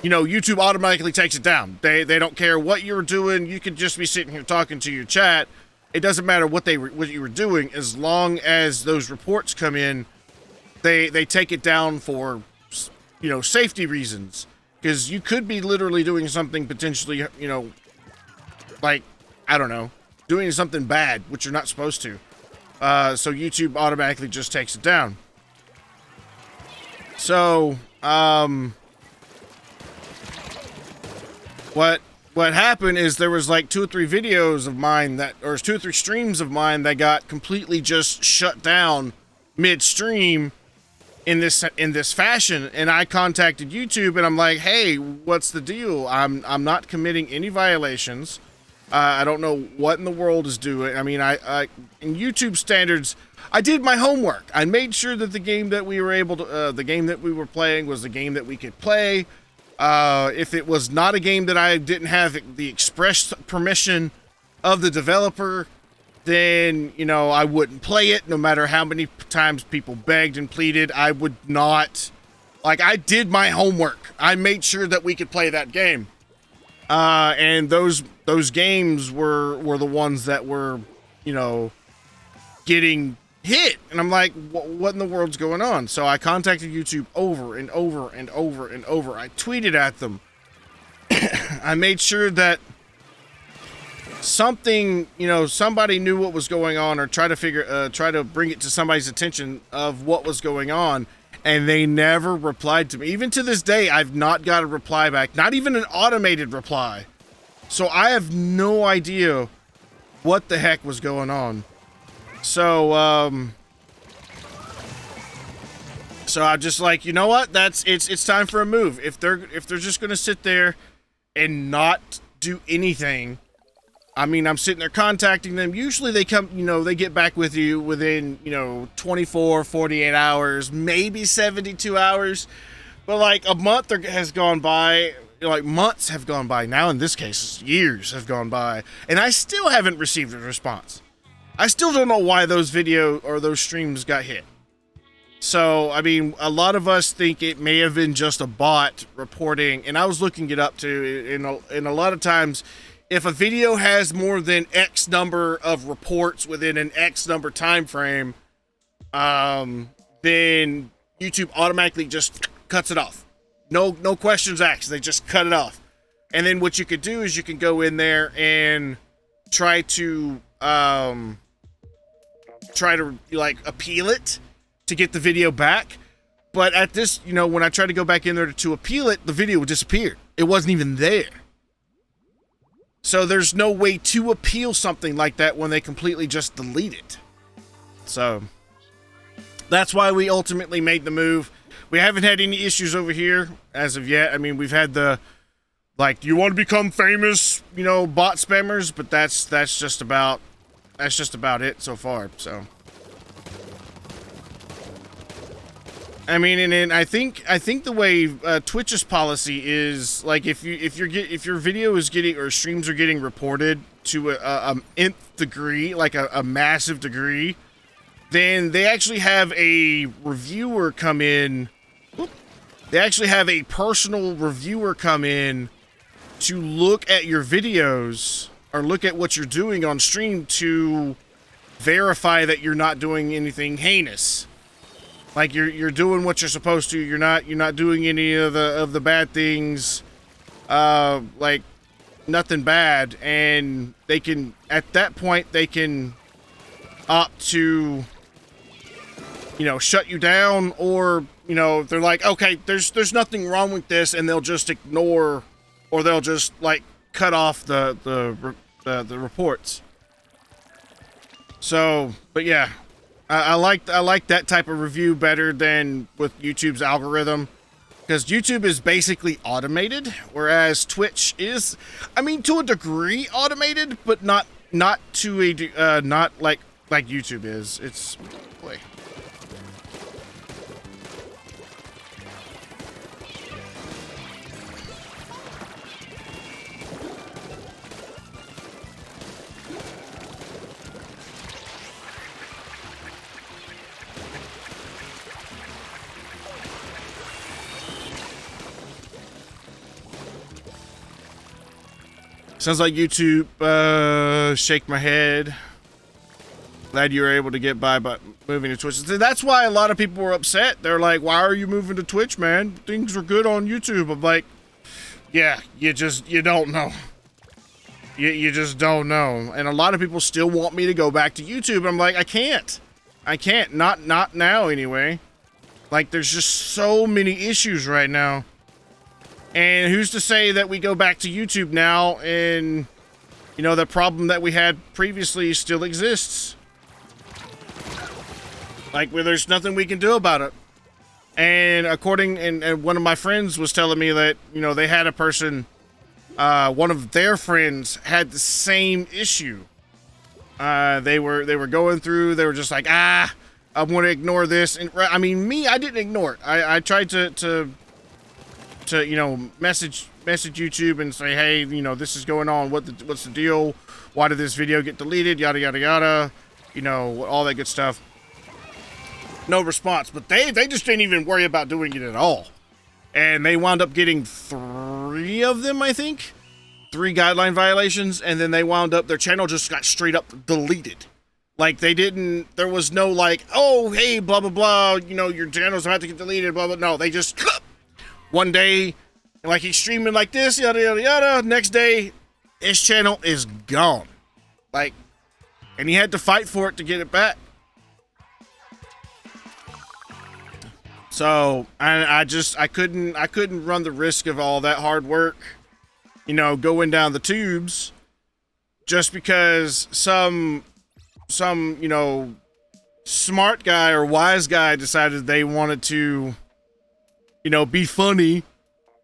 you know, YouTube automatically takes it down. They don't care what you're doing. You could just be sitting here talking to your chat. It doesn't matter what you were doing, as long as those reports come in, they take it down for, you know, safety reasons. Because you could be literally doing something potentially, you know, like, I don't know, doing something bad, which you're not supposed to. So YouTube automatically just takes it down. So, what happened is there was like 2 or 3 videos of mine or 2 or 3 streams of mine that got completely just shut down midstream in this fashion, and I contacted YouTube and I'm like, hey, what's the deal? I'm not committing any violations. I don't know what in the world is doing. I mean, in YouTube standards, I did my homework. I made sure that the game that we were able to, the game that we were playing was the game that we could play. If it was not a game that I didn't have the express permission of the developer, then, you know, I wouldn't play it. No matter how many times people begged and pleaded, I would not. Like, I did my homework. I made sure that we could play that game. And those games were the ones that were, you know, getting hit. And I'm like, what in the world's going on? So I contacted YouTube over and over and over and over. I tweeted at them. I made sure that something, you know, somebody knew what was going on, or try to bring it to somebody's attention of what was going on. And they never replied to me. Even to this day, I've not got a reply back. Not even an automated reply. So I have no idea what the heck was going on. So, so I'm just like, you know what? It's time for a move. If they're just gonna sit there and not do anything, I mean, I'm sitting there contacting them. Usually they come, you know, they get back with you within, you know, 24, 48 hours, maybe 72 hours. But like a month has gone by, like months have gone by. Now in this case, years have gone by, and I still haven't received a response. I still don't know why those video or those streams got hit. So, I mean, a lot of us think it may have been just a bot reporting, and I was looking it up too, and a lot of times, if a video has more than X number of reports within an X number time frame, then YouTube automatically just cuts it off. No questions asked. They just cut it off. And then what you could do is you can go in there and try to like appeal it to get the video back. But at this, you know, when I tried to go back in there to appeal it, the video disappeared. It wasn't even there. So there's no way to appeal something like that when they completely just delete it. So that's why we ultimately made the move. We haven't had any issues over here as of yet. I mean, we've had the, like, you want to become famous, you know, bot spammers, but that's just about it so far. So I mean, and I think the way Twitch's policy is, like, if your video is getting, or streams are getting reported to a nth degree, like a massive degree, then they actually have a reviewer come in. They actually have a personal reviewer come in to look at your videos or look at what you're doing on stream to verify that you're not doing anything heinous. Like you're doing what you're supposed to. You're not doing any of the bad things, like nothing bad. And they can, at that point, they can opt to, you know, shut you down, or, you know, they're like, okay, there's nothing wrong with this, and they'll just ignore, or they'll just like cut off the reports. So, but yeah. I like that type of review better than with YouTube's algorithm, because YouTube is basically automated, whereas Twitch is, I mean, to a degree automated, but not to a not like YouTube is. It's boy. Sounds like YouTube, shake my head. Glad you were able to get by moving to Twitch. That's why a lot of people were upset. They're like, why are you moving to Twitch, man? Things are good on YouTube. I'm like, yeah, you don't know. You just don't know. And a lot of people still want me to go back to YouTube. I'm like, I can't. Not now anyway. Like, there's just so many issues right now. And who's to say that we go back to YouTube now and, you know, the problem that we had previously still exists? Like, where there's nothing we can do about it. And and one of my friends was telling me that, you know, they had a person, one of their friends had the same issue. They were going through, they were just like, I want to ignore this. And I mean, me, I didn't ignore it. I tried to you know, message YouTube and say, hey, you know, this is going on. What's the deal? Why did this video get deleted? Yada yada yada. You know, all that good stuff. No response. But they just didn't even worry about doing it at all. And they wound up getting 3 of them, I think. 3 guideline violations, and then they wound up, their channel just got straight up deleted. Like, they didn't, there was no like, oh, hey, blah, blah, blah, you know, your channel's about to get deleted, blah, blah. No, they just, one day, like, he's streaming like this, yada, yada, yada. Next day, his channel is gone. Like, and he had to fight for it to get it back. So, I couldn't run the risk of all that hard work, you know, going down the tubes, just because some, you know, smart guy or wise guy decided they wanted to, you know, be funny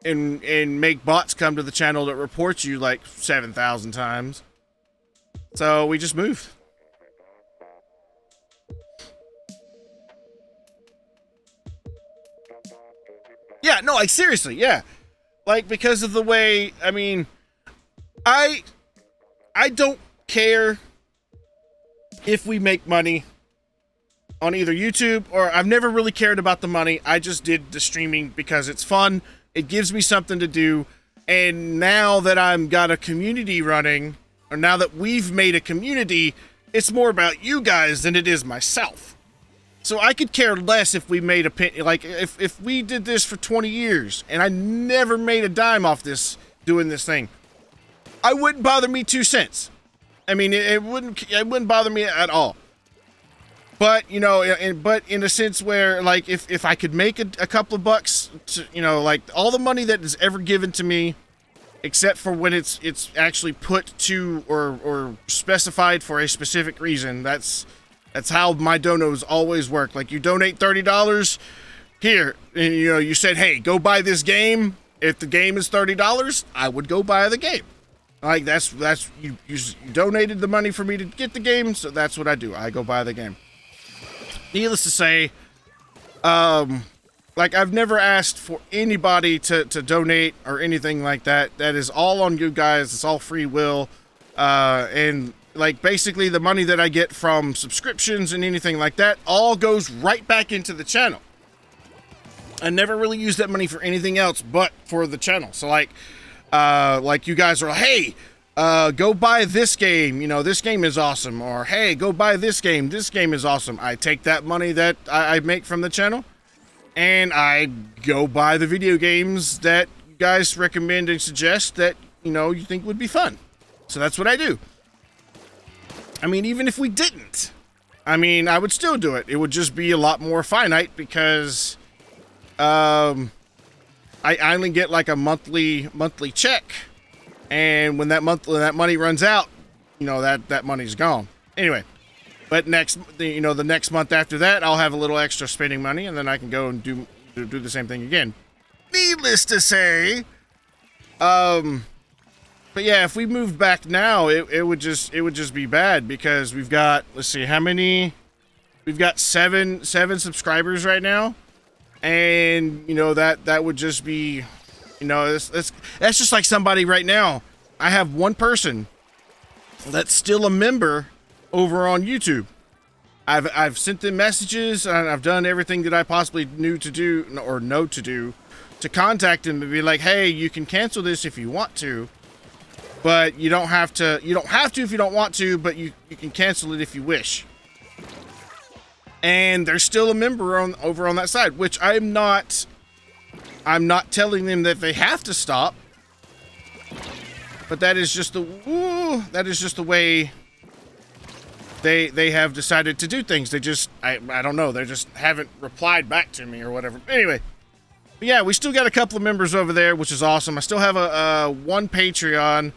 and make bots come to the channel that reports you like 7,000 times. So we just moved. Yeah, no, like seriously, yeah. Like, because of the way, I mean, I don't care if we make money on either YouTube, or I've never really cared about the money. I just did the streaming because it's fun. It gives me something to do. And now that I'm got a community running, or now that we've made a community, it's more about you guys than it is myself. So I could care less if we made like, if we did this for 20 years and I never made a dime off this, doing this thing, I wouldn't bother me 2 cents. I mean, it wouldn't bother me at all. But, you know, but in a sense where, like, if I could make a couple of bucks, to, you know, like, all the money that is ever given to me, except for when it's actually put to or specified for a specific reason, that's how my donos always work. Like, you donate $30 here, and, you know, you said, hey, go buy this game. If the game is $30, I would go buy the game. Like, that's you donated the money for me to get the game, so that's what I do. I go buy the game. Needless to say, like, I've never asked for anybody to donate or anything like that. That is all on you guys. It's all free will. And, like, basically the money that I get from subscriptions and anything like that all goes right back into the channel. I never really use that money for anything else but for the channel. So, like you guys are, hey, go buy this game, you know, this game is awesome. Or, hey, go buy this game is awesome. I take that money that I make from the channel and I go buy the video games that you guys recommend and suggest that, you know, you think would be fun. So that's what I do. I mean, even if we didn't, I mean, I would still do it. It would just be a lot more finite because I only get like a monthly check, and when that money runs out, you know, that money's gone. Anyway, but the next month after that, I'll have a little extra spending money, and then I can go and do the same thing again. Needless to say, but yeah, if we moved back now, it would just be bad because we've got, let's see, how many? We've got seven subscribers right now, and you know that would just be, you know, that's just like somebody right now. I have one person that's still a member over on YouTube. I've sent them messages and I've done everything that I possibly know to do to contact them and be like, hey, you can cancel this if you want to. But you don't have to if you don't want to, but you can cancel it if you wish. And there's still a member over on that side, which I'm not telling them that they have to stop. But that is just the way they have decided to do things. They just I don't know, they just haven't replied back to me or whatever. Anyway, but yeah, we still got a couple of members over there, which is awesome. I still have a one Patreon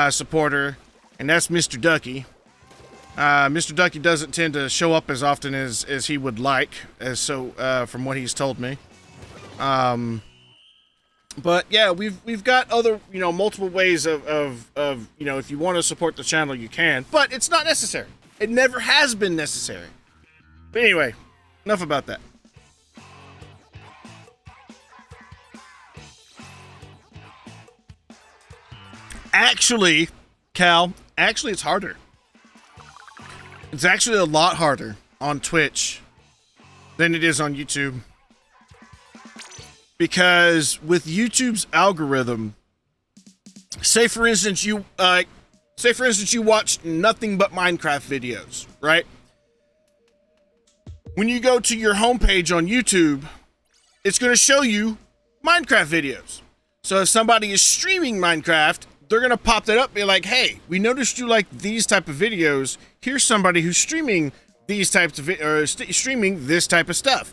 supporter, and that's Mr. Ducky. Mr. Ducky doesn't tend to show up as often as he would like, from what he's told me. But yeah, we've got other, you know, multiple ways of you know, if you want to support the channel, you can, but it's not necessary. It never has been necessary. But anyway, enough about that. Actually, Cal, it's harder. It's actually a lot harder on Twitch than it is on YouTube. Because with YouTube's algorithm, say for instance you watch nothing but Minecraft videos, right? When you go to your homepage on YouTube, it's going to show you Minecraft videos. So if somebody is streaming Minecraft, they're going to pop that up and be like, hey, we noticed you like these type of videos. Here's somebody who's streaming these types of streaming this type of stuff.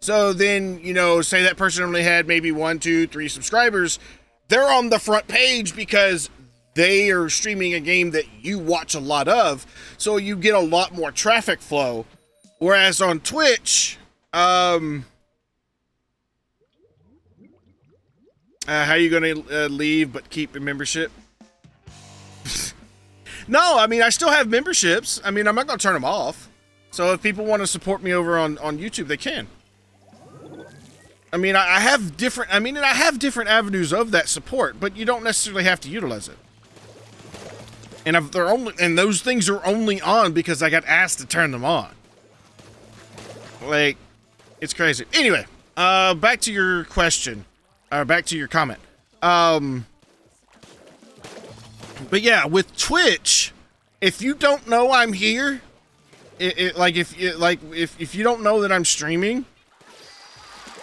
So then, you know, say that person only had maybe 1, 2, 3 subscribers. They're on the front page because they are streaming a game that you watch a lot of. So you get a lot more traffic flow. Whereas on Twitch, how are you going to leave but keep your membership? No, I mean, I still have memberships. I mean, I'm not going to turn them off. So if people want to support me over on YouTube, they can. I mean, I have different avenues of that support, but you don't necessarily have to utilize it. And those things are only on because I got asked to turn them on. Like, it's crazy. Anyway, back to your question. Back to your comment. But yeah, with Twitch, if you don't know I'm here, if you don't know that I'm streaming,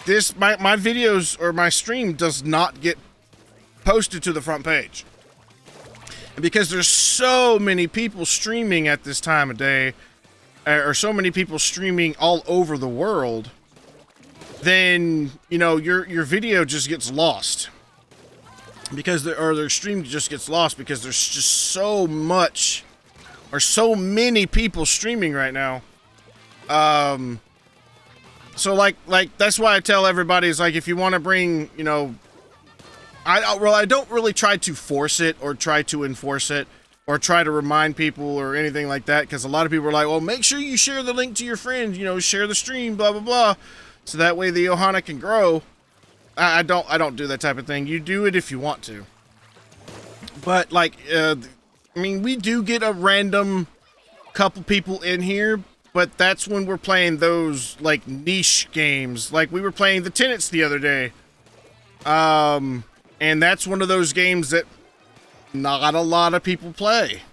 my videos or my stream does not get posted to the front page. And because there's so many people streaming at this time of day, or so many people streaming all over the world, then, you know, your video just gets lost. Because their stream just gets lost because there's just so much or so many people streaming right now. So like that's why I tell everybody is like, if you want to bring, you know, I don't really try to force it or try to enforce it or try to remind people or anything like that, because a lot of people are like, well, make sure you share the link to your friends, you know, share the stream, blah blah blah, so that way the Ohana can grow. I don't do that type of thing. You do it if you want to. But like, I mean, we do get a random couple people in here, but that's when we're playing those like niche games. Like we were playing the Tenants the other day. And that's one of those games that not a lot of people play.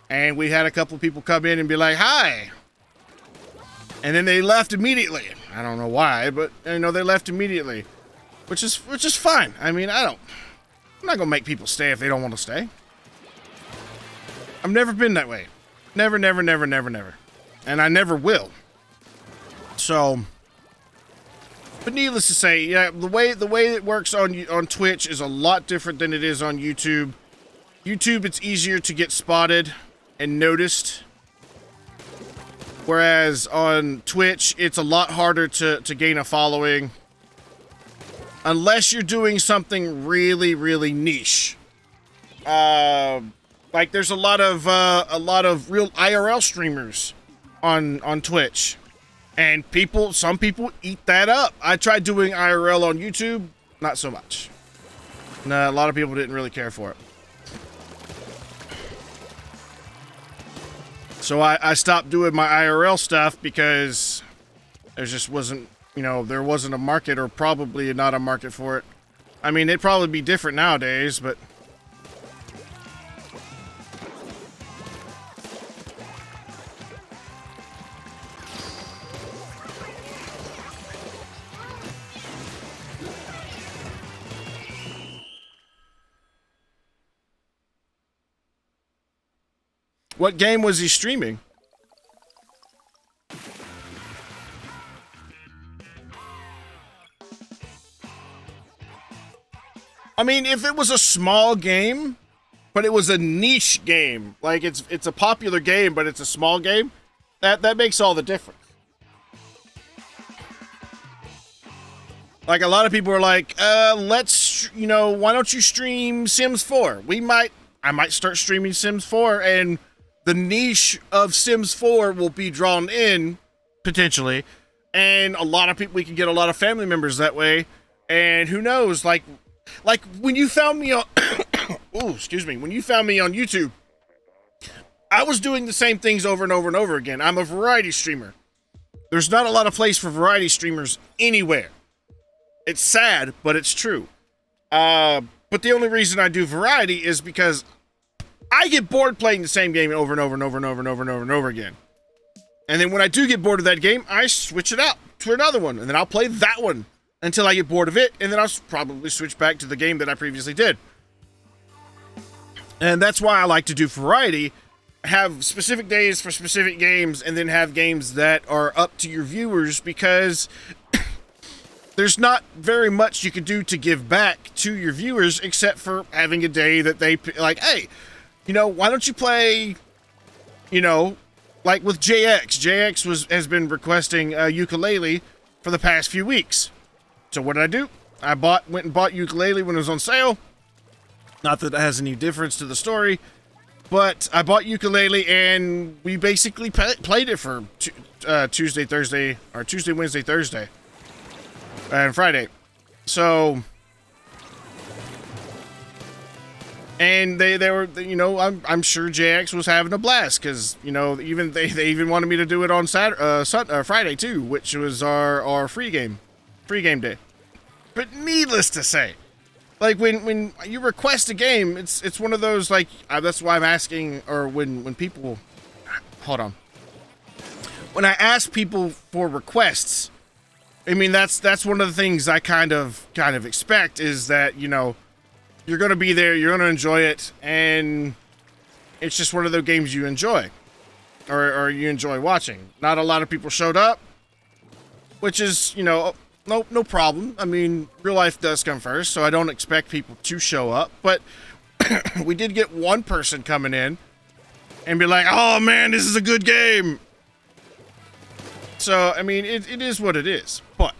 And we had a couple people come in and be like, hi. And then they left immediately. I don't know why, but you know, they left immediately. Which is fine. I mean, I'm not gonna make people stay if they don't want to stay. I've never been that way. Never. And I never will. So, but needless to say, yeah, the way it works on Twitch is a lot different than it is on YouTube. YouTube, it's easier to get spotted and noticed. Whereas on Twitch, it's a lot harder to gain a following. Unless you're doing something really, really niche. Like there's a lot of real IRL streamers on Twitch. And some people eat that up. I tried doing IRL on YouTube, not so much. No, a lot of people didn't really care for it. So I stopped doing my IRL stuff because there just wasn't, you know, there wasn't a market, or probably not a market for it. I mean, it'd probably be different nowadays, but... What game was he streaming? I mean, if it was a small game, but it was a niche game, like it's a popular game, but it's a small game, that makes all the difference. Like a lot of people are like, let's, you know, why don't you stream Sims 4? I might start streaming Sims 4, and the niche of Sims 4 will be drawn in potentially, and a lot of people, we can get a lot of family members that way, and who knows, like when you found me on, oh, excuse me, when you found me on YouTube, I was doing the same things over and over and over again. I'm a variety streamer. There's not a lot of place for variety streamers anywhere. It's sad, but it's true. But the only reason I do variety is because I get bored playing the same game over and over and over and over and over and over and over again. And then when I do get bored of that game, I switch it out to another one, and then I'll play that one until I get bored of it, and then I'll probably switch back to the game that I previously did. And that's why I like to do variety. Have specific days for specific games, and then have games that are up to your viewers, because there's not very much you can do to give back to your viewers except for having a day that they like, hey, you know, why don't you play, you know, like with JX has been requesting a ukulele for the past few weeks. So what did I do? I went and bought ukulele when it was on sale. Not that it has any difference to the story, but I bought ukulele, and we basically played it for Tuesday, Wednesday, Thursday, and Friday. So, and they were, you know, I'm sure JX was having a blast, because, you know, even they even wanted me to do it on Friday too, which was our free game day. But needless to say, like when you request a game, it's one of those, like, that's why I'm asking, or when people, hold on, when I ask people for requests, I mean, that's one of the things I kind of expect, is that, you know, you're going to be there, you're going to enjoy it, and it's just one of the games you enjoy, or you enjoy watching. Not a lot of people showed up, which is, you know, no problem. I mean, real life does come first, so I don't expect people to show up, but we did get one person coming in and be like, oh man, this is a good game. So, I mean, it is what it is, but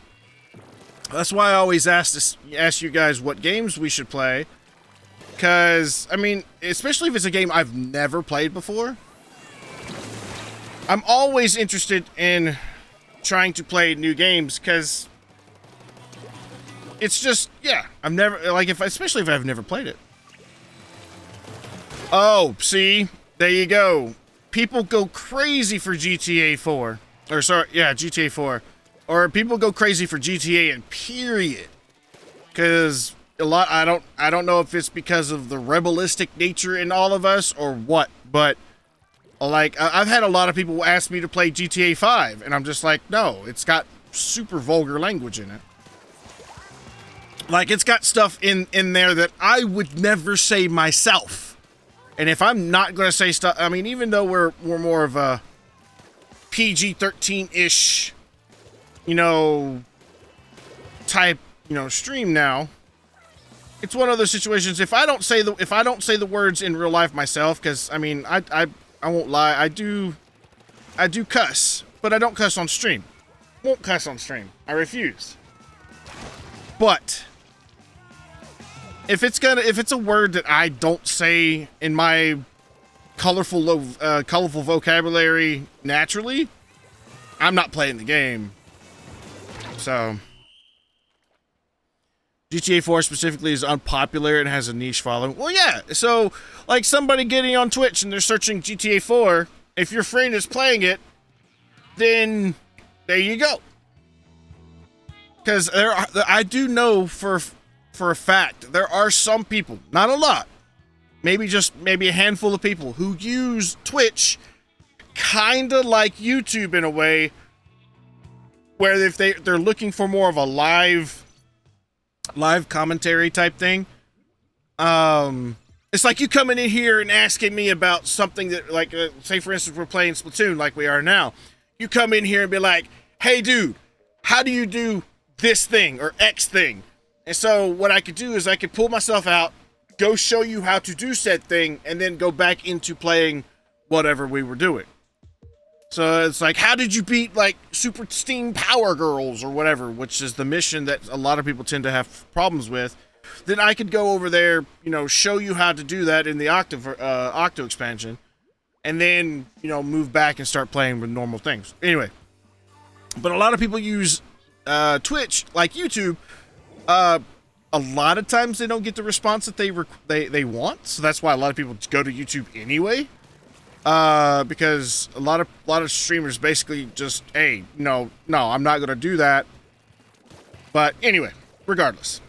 that's why I always ask you guys what games we should play, because, I mean, especially if it's a game I've never played before, I'm always interested in trying to play new games, because it's just, yeah, I've never, like, especially if I've never played it. Oh, see, there you go. People go crazy for GTA 4. Or, sorry, yeah, GTA 4. Or people go crazy for GTA and period. Because I don't know if it's because of the rebellistic nature in all of us or what, but, like, I've had a lot of people ask me to play GTA 5, and I'm just like, no, it's got super vulgar language in it. Like, it's got stuff in there that I would never say myself. And if I'm not going to say stuff, I mean, even though we're more of a PG-13-ish, you know, type, you know, stream now, it's one of those situations, if I don't say the words in real life myself, because, I mean, I won't lie, I do cuss, but I don't cuss on stream. Won't cuss on stream. I refuse. But if it's a word that I don't say in my colorful vocabulary naturally, I'm not playing the game. So, GTA 4 specifically is unpopular and has a niche following. Well, yeah. So, like, somebody getting on Twitch and they're searching GTA 4, if your friend is playing it, then there you go. Because I do know for a fact, there are some people, not a lot, maybe a handful of people who use Twitch kind of like YouTube in a way, where if they're looking for more of a live commentary type thing, it's like you coming in here and asking me about something that, like, say for instance, we're playing Splatoon like we are now. You come in here and be like, hey dude, how do you do this thing or X thing? And so what I could do is I could pull myself out, go show you how to do said thing, and then go back into playing whatever we were doing. So it's like, how did you beat, like, Super Steam Power Girls or whatever, which is the mission that a lot of people tend to have problems with. Then I could go over there, you know, show you how to do that in the Octo expansion, and then, you know, move back and start playing with normal things. Anyway, But a lot of people use Twitch, like YouTube. A lot of times they don't get the response that they want, so that's why a lot of people go to YouTube anyway. Because a lot of streamers basically just, hey, no, I'm not gonna do that. But anyway, regardless.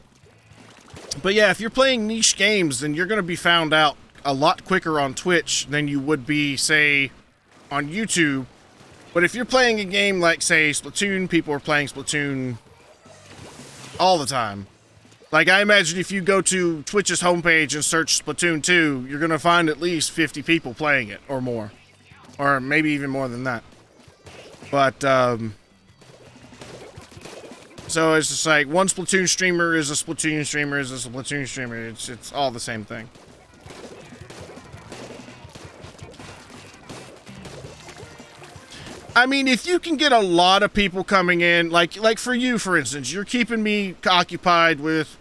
But yeah, if you're playing niche games, then you're gonna be found out a lot quicker on Twitch than you would be, say, on YouTube. But if you're playing a game like, say, Splatoon, people are playing Splatoon all the time. Like, I imagine if you go to Twitch's homepage and search Splatoon 2, you're going to find at least 50 people playing it, or more. Or maybe even more than that. But, so it's just like, one Splatoon streamer is a Splatoon streamer is a Splatoon streamer. It's all the same thing. I mean, if you can get a lot of people coming in, like for you, for instance, you're keeping me occupied with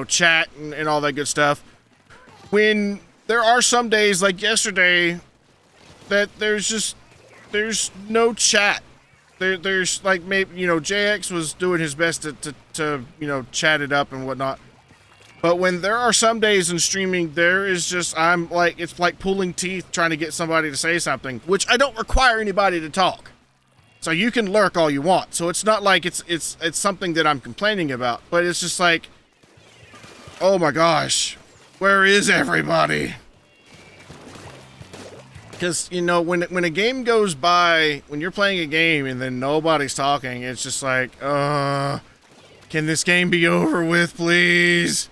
chat and all that good stuff. When there are some days, like yesterday, that there's no chat. There's like, maybe, JX was doing his best to chat it up and whatnot. But when there are some days in streaming, there is just, it's like pulling teeth trying to get somebody to say something, which I don't require anybody to talk. So you can lurk all you want. So it's not like it's something that I'm complaining about, but it's just like, oh my gosh, where is everybody? Because, when a game goes by, when you're playing a game and then nobody's talking, it's just like, can this game be over with, please?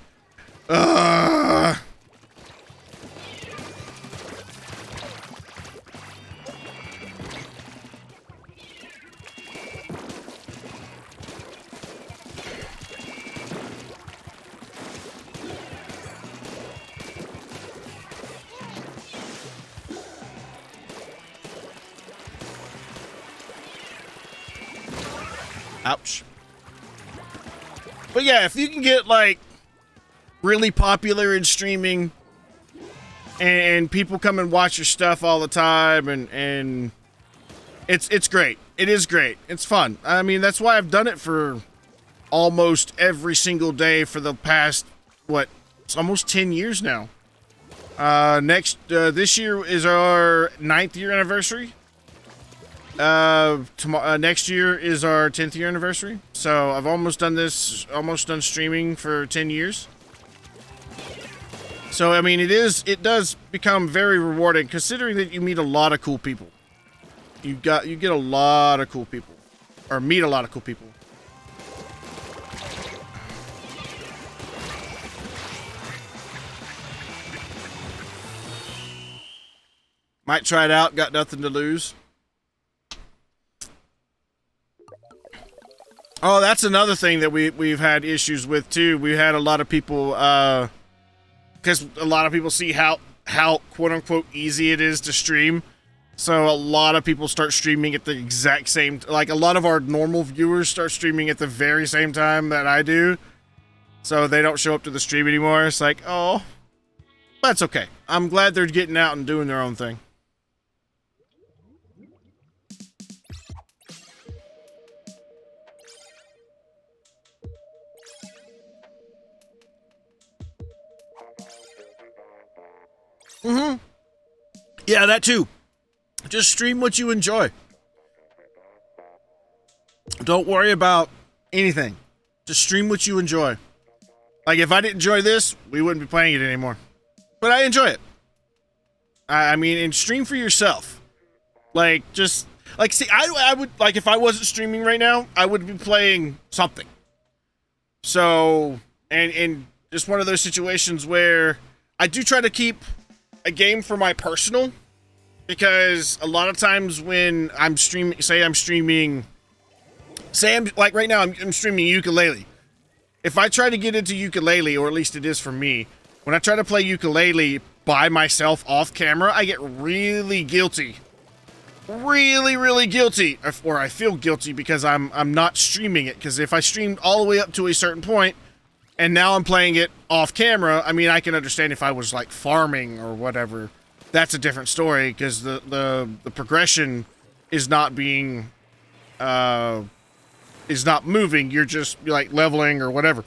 Ouch. But yeah, if you can get, like, really popular in streaming and people come and watch your stuff all the time, and it's great. It is great. It's fun. I mean, that's why I've done it for almost every single day for the past, it's almost 10 years now. This year is our 9th year anniversary. Next year is our 10th year anniversary. So I've almost done streaming for 10 years. So, I mean, it does become very rewarding, considering that you meet a lot of cool people. You get a lot of cool people, or meet a lot of cool people. Might try it out, got nothing to lose. Oh, that's another thing that we've had issues with too. We had a lot of people, because a lot of people see how quote unquote easy it is to stream. So a lot of people start streaming at the exact same, like a lot of our normal viewers start streaming at the very same time that I do. So they don't show up to the stream anymore. It's like, oh, that's okay. I'm glad they're getting out and doing their own thing. Mm-hmm. Yeah, that too. Just stream what you enjoy. Don't worry about anything. Just stream what you enjoy. Like, if I didn't enjoy this, we wouldn't be playing it anymore. But I enjoy it. I mean, and stream for yourself. Like, just, like, see, I would, like, if I wasn't streaming right now, I would be playing something. So, and just one of those situations where I do try to keep a game for my personal, because a lot of times when I'm streaming, like right now, I'm streaming ukulele. If I try to get into ukulele, or at least it is for me, when I try to play ukulele by myself off camera, I get really guilty. Really, really guilty. Or I feel guilty because I'm not streaming it. Because if I streamed all the way up to a certain point, and now I'm playing it off camera, I mean, I can understand if I was like farming or whatever. That's a different story, because the progression is not being is not moving. You're just like leveling or whatever.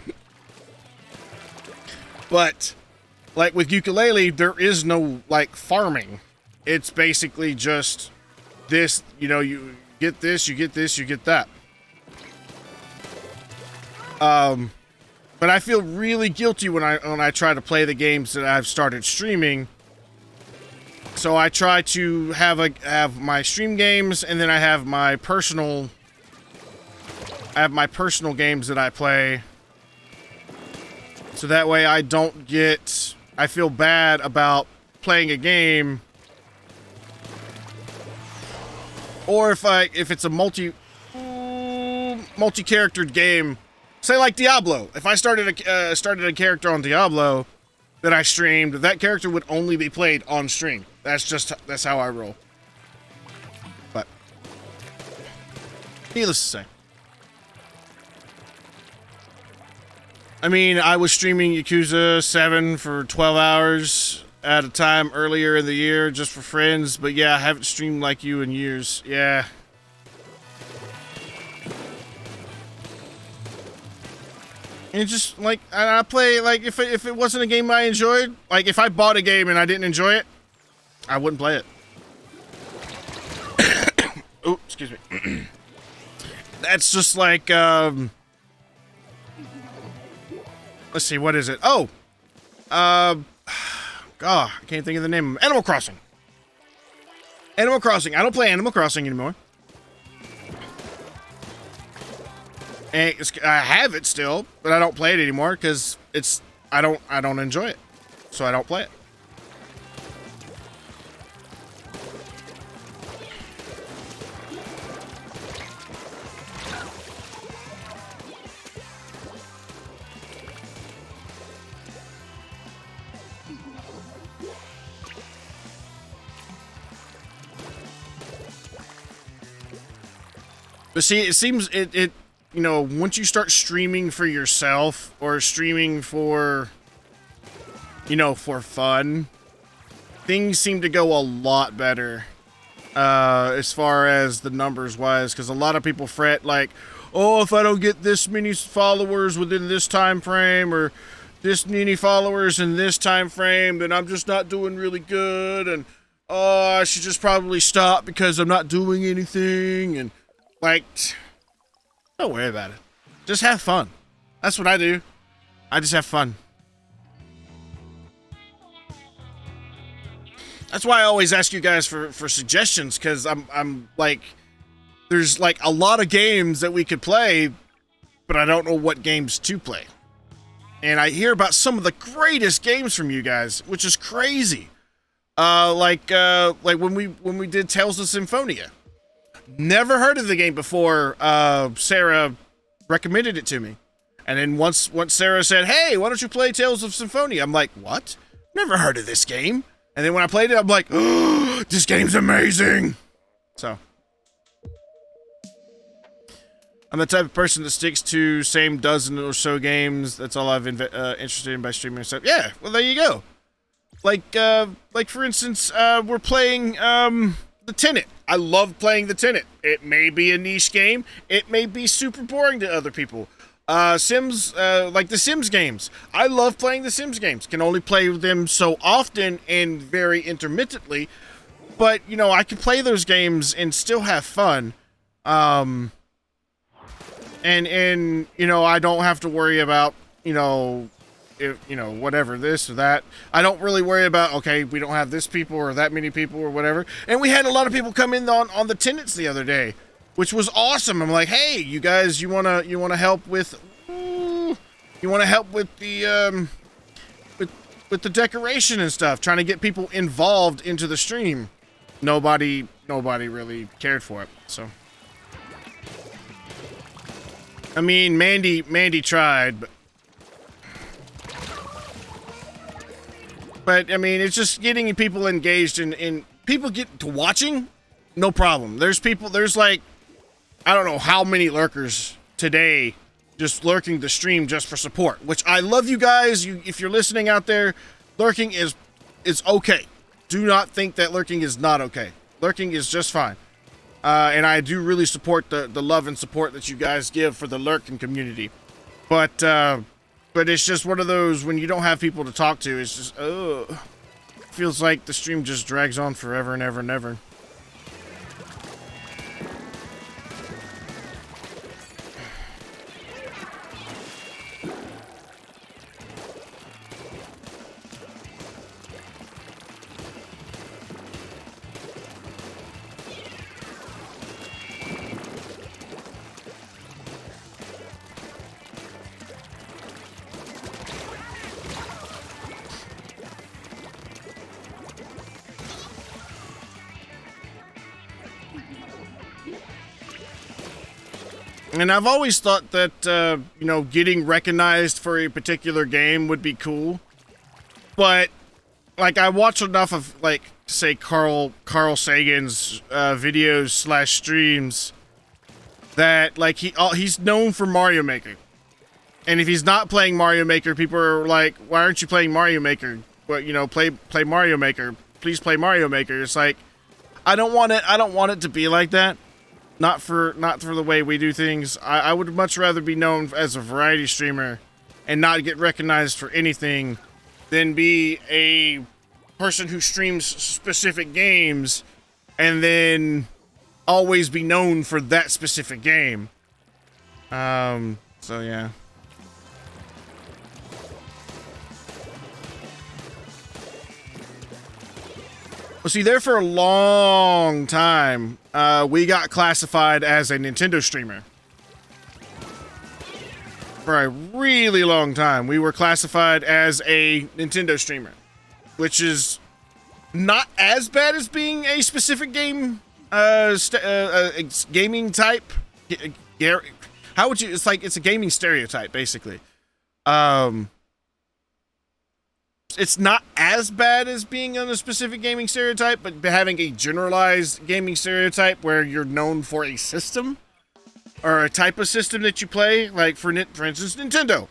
But like with ukulele, there is no like farming. It's basically just this, you know, you get this, you get this, you get that. But I feel really guilty when I try to play the games that I've started streaming. So I try to have my stream games, and then I have my personal games that I play. So that way I feel bad about playing a game, or if it's a multi-charactered game, say like Diablo. If I started a character on Diablo that I streamed, that character would only be played on stream. That's how I roll. But needless to say, I mean, I was streaming Yakuza 7 for 12 hours at a time earlier in the year just for friends, but yeah, I haven't streamed like you in years. Yeah. And just like I play, like if it wasn't a game I enjoyed, like if I bought a game and I didn't enjoy it, I wouldn't play it. Oh, excuse me. That's just like let's see, what is it? Oh, God, I can't think of the name. Animal Crossing. Animal Crossing. I don't play Animal Crossing anymore. And I have it still, but I don't play it anymore because I don't enjoy it, so I don't play it. But see, it seems it you know, once you start streaming for yourself or streaming for, you know, for fun, things seem to go a lot better as far as the numbers wise, because a lot of people fret like, oh, if I don't get this many followers within this time frame or this many followers in this time frame, then I'm just not doing really good, and oh, I should just probably stop because I'm not doing anything. And like, don't worry about it. Just have fun. That's what I do. I just have fun. That's why I always ask you guys for suggestions, because I'm like, there's like a lot of games that we could play, but I don't know what games to play. And I hear about some of the greatest games from you guys, which is crazy. Like when we did Tales of Symphonia. Never heard of the game before Sarah recommended it to me. And then once Sarah said, hey, why don't you play Tales of Symphonia? I'm like, what? Never heard of this game. And then when I played it, I'm like, oh, this game's amazing. So I'm the type of person that sticks to same dozen or so games. That's all I've interested in by streaming stuff. Yeah, well, there you go. Like for instance, we're playing The Tenant. I love playing The Tenant. It may be a niche game. It may be super boring to other people. Sims, like the Sims games. I love playing the Sims games. Can only play them so often and very intermittently. But, you know, I can play those games and still have fun. And you know, I don't have to worry about, you know, if, you know, whatever, this or that. I don't really worry about, okay, we don't have this people or that many people or whatever. And we had a lot of people come in on the Tenants the other day, which was awesome. I'm like, hey, you guys, you wanna help with, you wanna help with the with the decoration and stuff, trying to get people involved into the stream. Nobody really cared for it. So, I mean, Mandy tried, but I mean, it's just getting people engaged in people get to watching, no problem. There's like, I don't know how many lurkers today just lurking the stream just for support, which I love you guys. If you're listening out there, lurking is okay. Do not think that lurking is not okay. Lurking is just fine. and I do really support the love and support that you guys give for the lurking community. But it's just one of those, when you don't have people to talk to, it's just, feels like the stream just drags on forever and ever and ever. And I've always thought that, you know, getting recognized for a particular game would be cool. But, like, I watch enough of, like, say, Carl Sagan's videos / streams that, like, he's known for Mario Maker. And if he's not playing Mario Maker, people are like, why aren't you playing Mario Maker? Well, you know, play Mario Maker. Please play Mario Maker. It's like, I don't want it to be like that. Not for the way we do things. I would much rather be known as a variety streamer and not get recognized for anything than be a person who streams specific games and then always be known for that specific game. So yeah. Well, see, there for a long time, we got classified as a Nintendo streamer. For a really long time, we were classified as a Nintendo streamer, which is not as bad as being a specific game, gaming type. How would you? It's like it's a gaming stereotype, basically. It's not as bad as being on a specific gaming stereotype, but having a generalized gaming stereotype where you're known for a system or a type of system that you play, like for instance, Nintendo.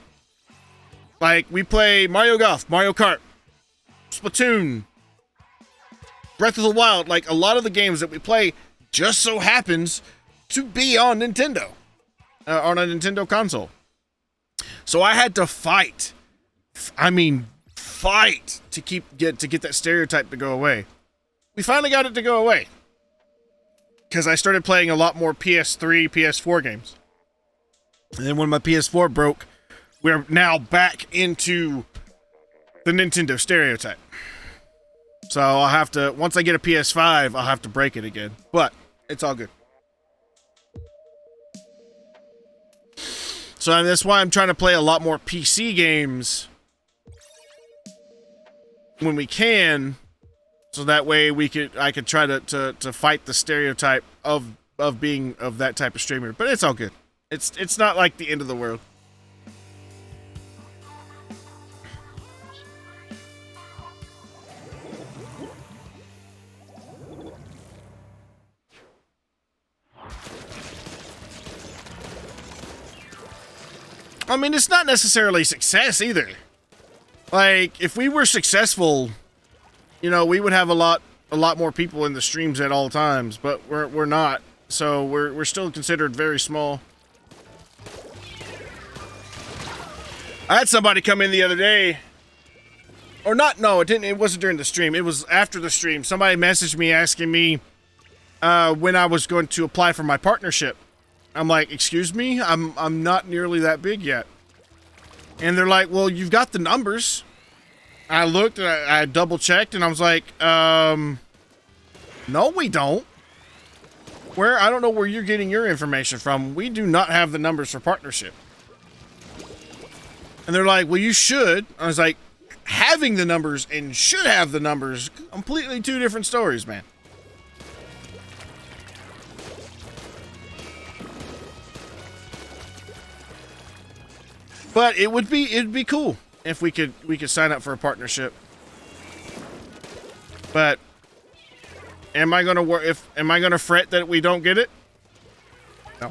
Like, we play Mario Golf, Mario Kart, Splatoon, Breath of the Wild. Like, a lot of the games that we play just so happens to be on Nintendo, on a Nintendo console. So I had to fight. Fight to get that stereotype to go away. We finally got it to go away because I started playing a lot more PS3, PS4 games. And then when my PS4 broke, we're now back into the Nintendo stereotype. So I'll have to, once I get a PS5, I'll have to break it again. But it's all good. So that's why I'm trying to play a lot more PC games when we can, so that way I could try to fight the stereotype of being of that type of streamer. But it's all good. It's not like the end of the world. I mean, it's not necessarily success either. Like, if we were successful, you know, we would have a lot more people in the streams at all times, but we're not. So we're still considered very small. I had somebody come in the other day, or not, no, it wasn't during the stream. It was after the stream. Somebody messaged me asking me when I was going to apply for my partnership. I'm like, excuse me? I'm not nearly that big yet. And they're like, well, you've got the numbers. I looked and I double checked and I was like, no, we don't. I don't know where you're getting your information from. We do not have the numbers for partnership. And they're like, well, you should. I was like, having the numbers and should have the numbers, completely two different stories, man. But it'd be cool if we could sign up for a partnership. But am I gonna fret that we don't get it? No.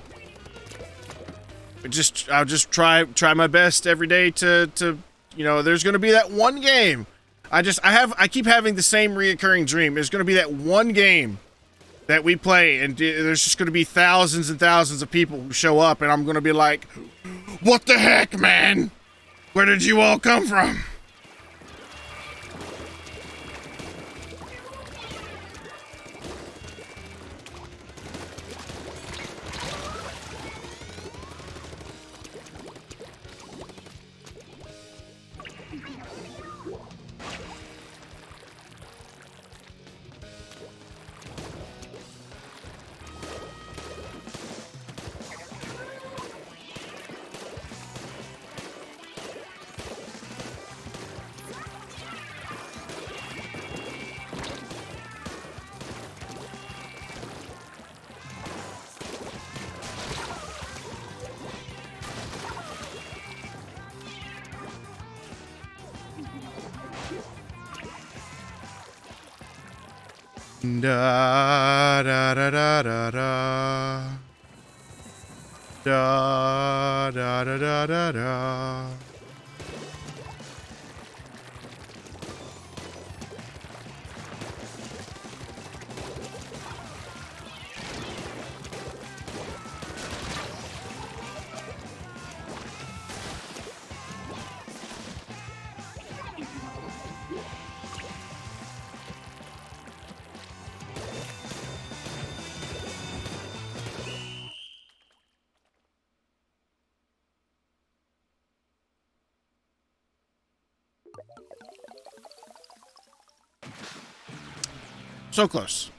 I'll just try my best every day to you know, there's gonna be that one game. I keep having the same reoccurring dream. There's gonna be that one game that we play, and there's just going to be thousands and thousands of people who show up, and I'm going to be like, what the heck, man? Where did you all come from? Da da da da da da da da da da da da. So close.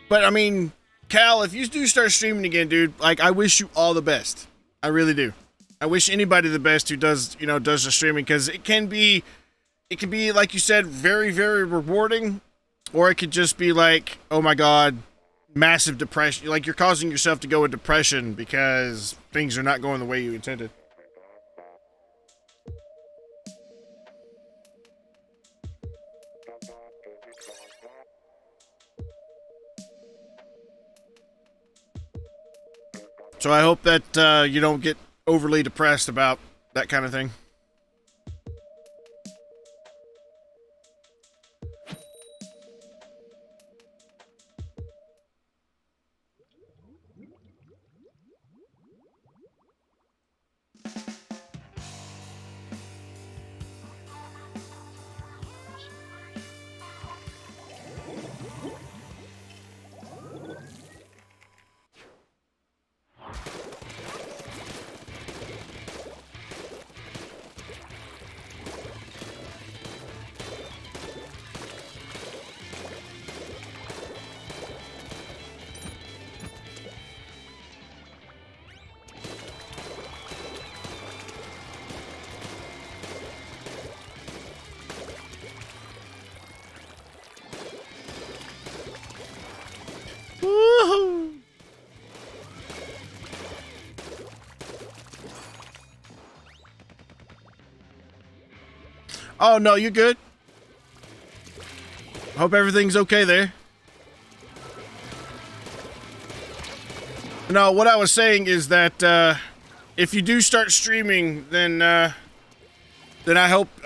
But I mean, Cal, if you do start streaming again, dude, like, I wish you all the best. I really do. I wish anybody the best who does, you know, does the streaming, because it can be, like you said, very, very rewarding, or it could just be like, oh my God, massive depression. Like, you're causing yourself to go into depression because things are not going the way you intended. So I hope that you don't get overly depressed about that kind of thing. Woohoo! Oh no, you're good. Hope everything's okay there. No, what I was saying is that if you do start streaming, then I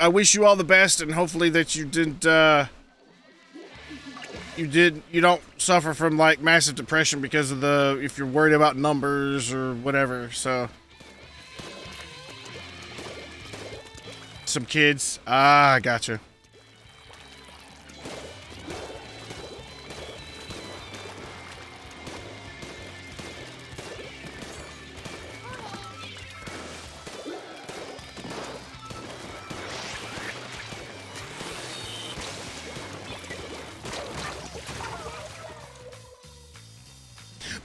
wish you all the best, and hopefully that you don't suffer from like massive depression because of if you're worried about numbers or whatever. So some kids. I gotcha.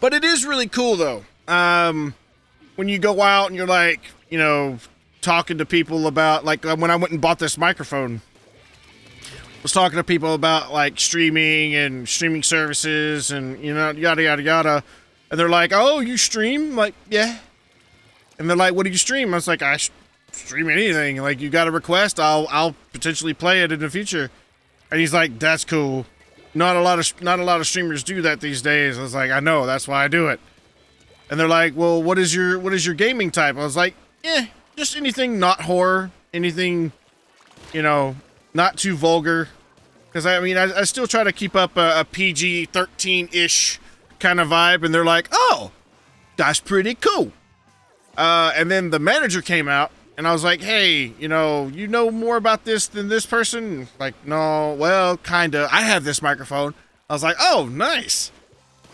But it is really cool, though, when you go out and you're, like, you know, talking to people about, like, when I went and bought this microphone, I was talking to people about, like, streaming and streaming services and, you know, yada, yada, yada. And they're like, oh, you stream? I'm like, yeah. And they're like, what do you stream? I was like, I stream anything. Like, you got a request, I'll potentially play it in the future. And he's like, that's cool. not a lot of streamers do that these days. I was like, I know, that's why I do it. And they're like, well, what is your gaming type? I was like, just anything not horror, anything, you know, not too vulgar. Because I mean, I still try to keep up a PG-13-ish kind of vibe. And they're like, oh, that's pretty cool. And then the manager came out, and I was like, hey, you know more about this than this person? Like, no, well, kinda. I have this microphone. I was like, oh, nice.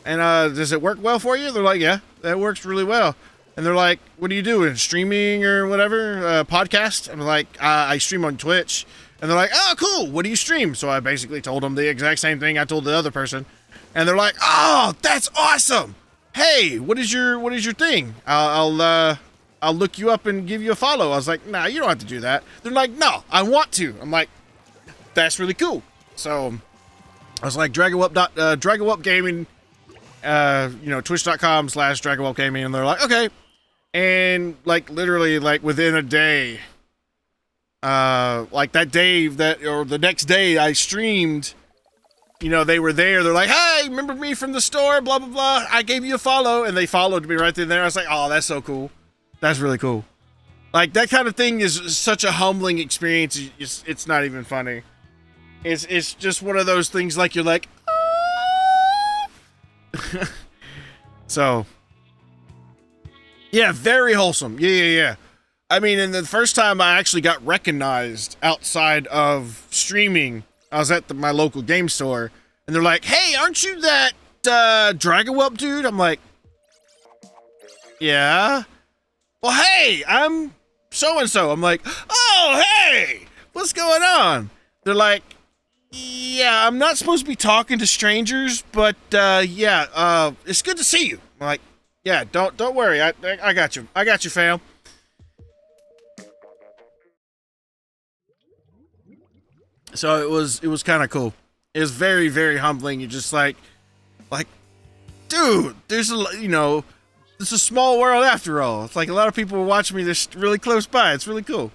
And does it work well for you? They're like, yeah, that works really well. And they're like, what are you doing? Streaming or whatever? Podcast? I'm like, I stream on Twitch. And they're like, oh, cool. What do you stream? So I basically told them the exact same thing I told the other person. And they're like, oh, that's awesome. Hey, what is your thing? I'll look you up and give you a follow. I was like, nah, you don't have to do that. They're like, no, I want to. I'm like, that's really cool. So I was like, Dragonwhelp Gaming, twitch.com/Dragonwhelp Gaming. And they're like, okay. And like literally like within a day, like that day or the next day I streamed, they were there. They're like, hey, remember me from the store? Blah, blah, blah. I gave you a follow. And they followed me right then and there. I was like, oh, that's so cool. That's really cool. Like, that kind of thing is such a humbling experience. It's not even funny. It's just one of those things like you're like, ah. So, yeah, very wholesome. Yeah. I mean, and the first time I actually got recognized outside of streaming, I was at my local game store, and they're like, hey, aren't you that Dragonwhelp dude? I'm like, yeah. Well, hey, I'm so-and-so. I'm like, oh, hey, what's going on? They're like, yeah, I'm not supposed to be talking to strangers, but it's good to see you. I'm like, yeah, don't worry. I got you. I got you, fam. So it was kind of cool. It was very, very humbling. You're just like, dude, there's it's a small world after all. It's like a lot of people are watching me. They're really close by. It's really cool.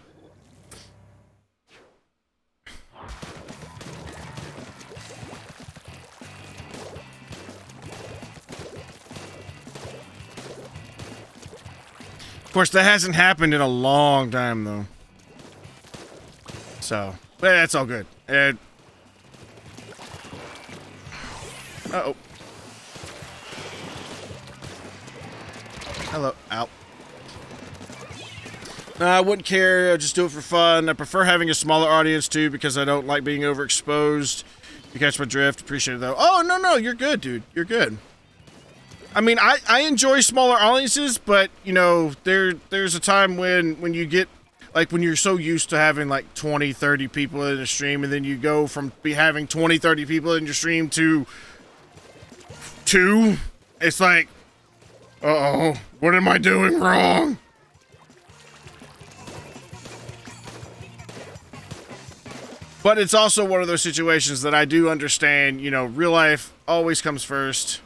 Of course, that hasn't happened in a long time, though. So, but that's all good. Uh-oh. Hello. Ow. No, I wouldn't care. I'll just do it for fun. I prefer having a smaller audience, too, because I don't like being overexposed. You catch my drift. Appreciate it, though. Oh, no. You're good, dude. You're good. I mean, I enjoy smaller audiences, but, there's a time when you get, like, when you're so used to having, like, 20, 30 people in a stream, and then you go from having 20, 30 people in your stream to 2, it's like, uh-oh, what am I doing wrong? But it's also one of those situations that I do understand, real life always comes first,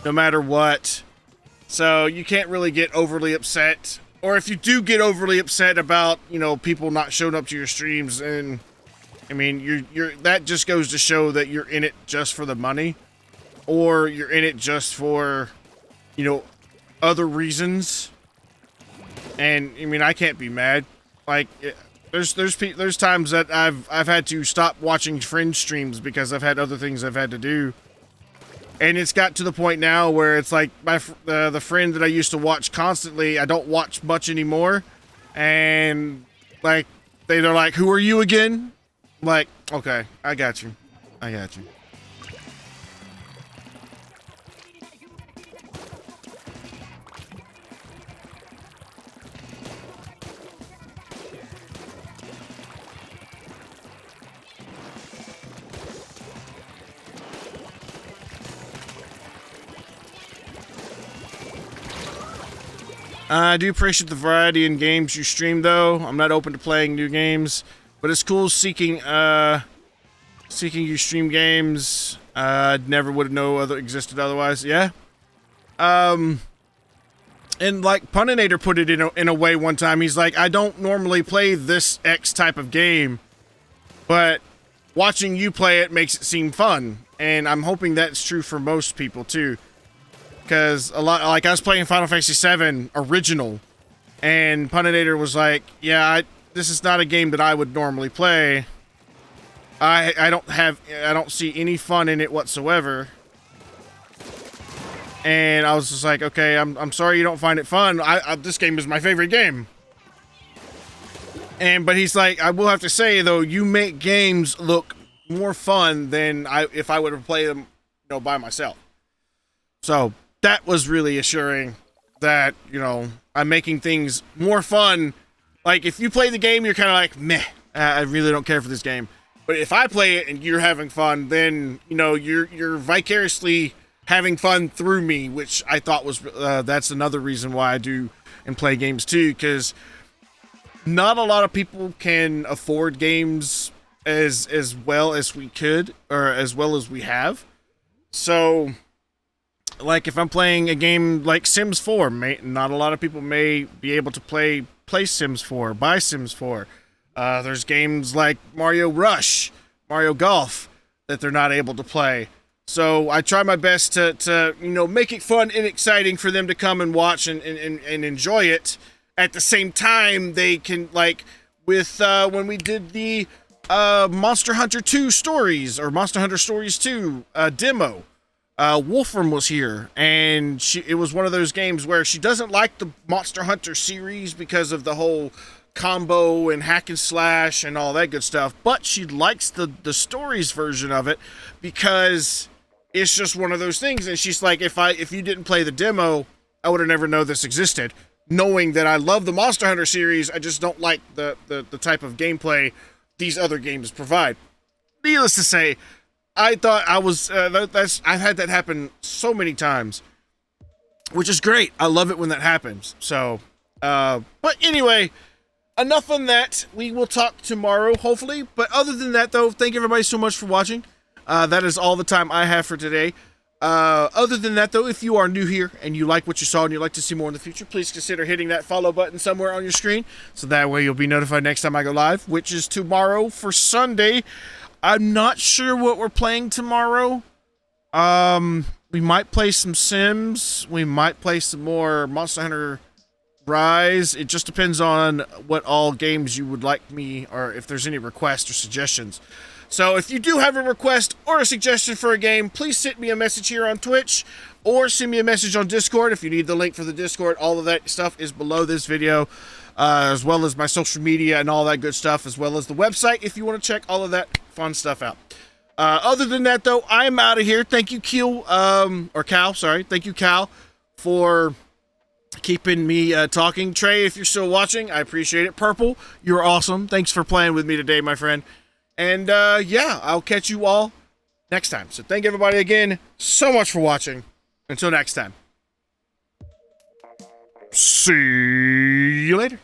no matter what. So you can't really get overly upset. Or if you do get overly upset about, people not showing up to your streams, and I mean, you're that just goes to show that you're in it just for the money, or you're in it just for, other reasons. And I mean, I can't be mad. Like, there's times that I've had to stop watching friend streams because I've had other things I've had to do. And it's got to the point now where it's like the friend that I used to watch constantly, I don't watch much anymore. And like they're like, who are you again? I'm like, okay, I got you. I do appreciate the variety in games you stream, though. I'm not open to playing new games, but it's cool seeking you stream games. Never would have known existed otherwise. Yeah. And like Puninator put it in a way one time. He's like, I don't normally play this X type of game, but watching you play it makes it seem fun. and I'm hoping that's true for most people too. Because a lot, like I was playing Final Fantasy VII Original, and Puninator was like, "Yeah, this is not a game that I would normally play. I don't see any fun in it whatsoever." And I was just like, "Okay, I'm sorry you don't find it fun. This game is my favorite game." But he's like, "I will have to say though, you make games look more fun than if I would have played them, by myself." So that was really assuring that, I'm making things more fun. Like, if you play the game, you're kind of like, meh, I really don't care for this game. But if I play it and you're having fun, then, you're vicariously having fun through me, which I thought was, that's another reason why I do and play games too, because not a lot of people can afford games as well as we could, or as well as we have. So, like, if I'm playing a game like Sims 4, not a lot of people may be able to play Sims 4, buy Sims 4. There's games like Mario Rush, Mario Golf, that they're not able to play. So I try my best to make it fun and exciting for them to come and watch and enjoy it. At the same time, they can, like, with when we did the Monster Hunter 2 Stories, or Monster Hunter Stories 2 demo, Wolfram was here, and it was one of those games where she doesn't like the Monster Hunter series because of the whole combo and hack and slash and all that good stuff, but she likes the Stories version of it because it's just one of those things. And she's like, if you didn't play the demo, I would have never known this existed. Knowing that I love the Monster Hunter series, I just don't like the type of gameplay these other games provide. Needless to say, I thought I was, I've had that happen so many times, which is great. I love it when that happens. So, but anyway, enough on that. We will talk tomorrow, hopefully. But other than that, though, thank you everybody so much for watching. That is all the time I have for today. Other than that, though, if you are new here and you like what you saw and you'd like to see more in the future, please consider hitting that follow button somewhere on your screen, so that way you'll be notified next time I go live, which is tomorrow for Sunday. I'm not sure what we're playing tomorrow. We might play some Sims. We might play some more Monster Hunter Rise. It just depends on what all games you would like me, or if there's any requests or suggestions. So if you do have a request or a suggestion for a game, please send me a message here on Twitch, or send me a message on Discord. If you need the link for the Discord, all of that stuff is below this video, as well as my social media and all that good stuff, as well as the website if you want to check all of that fun stuff out. Other than that, though, I'm out of here. Thank you, Cal, sorry. Thank you, Cal, for keeping me talking. Trey, if you're still watching, I appreciate it. Purple, you're awesome. Thanks for playing with me today, my friend. And, yeah, I'll catch you all next time. So thank everybody again so much for watching. Until next time. See you later.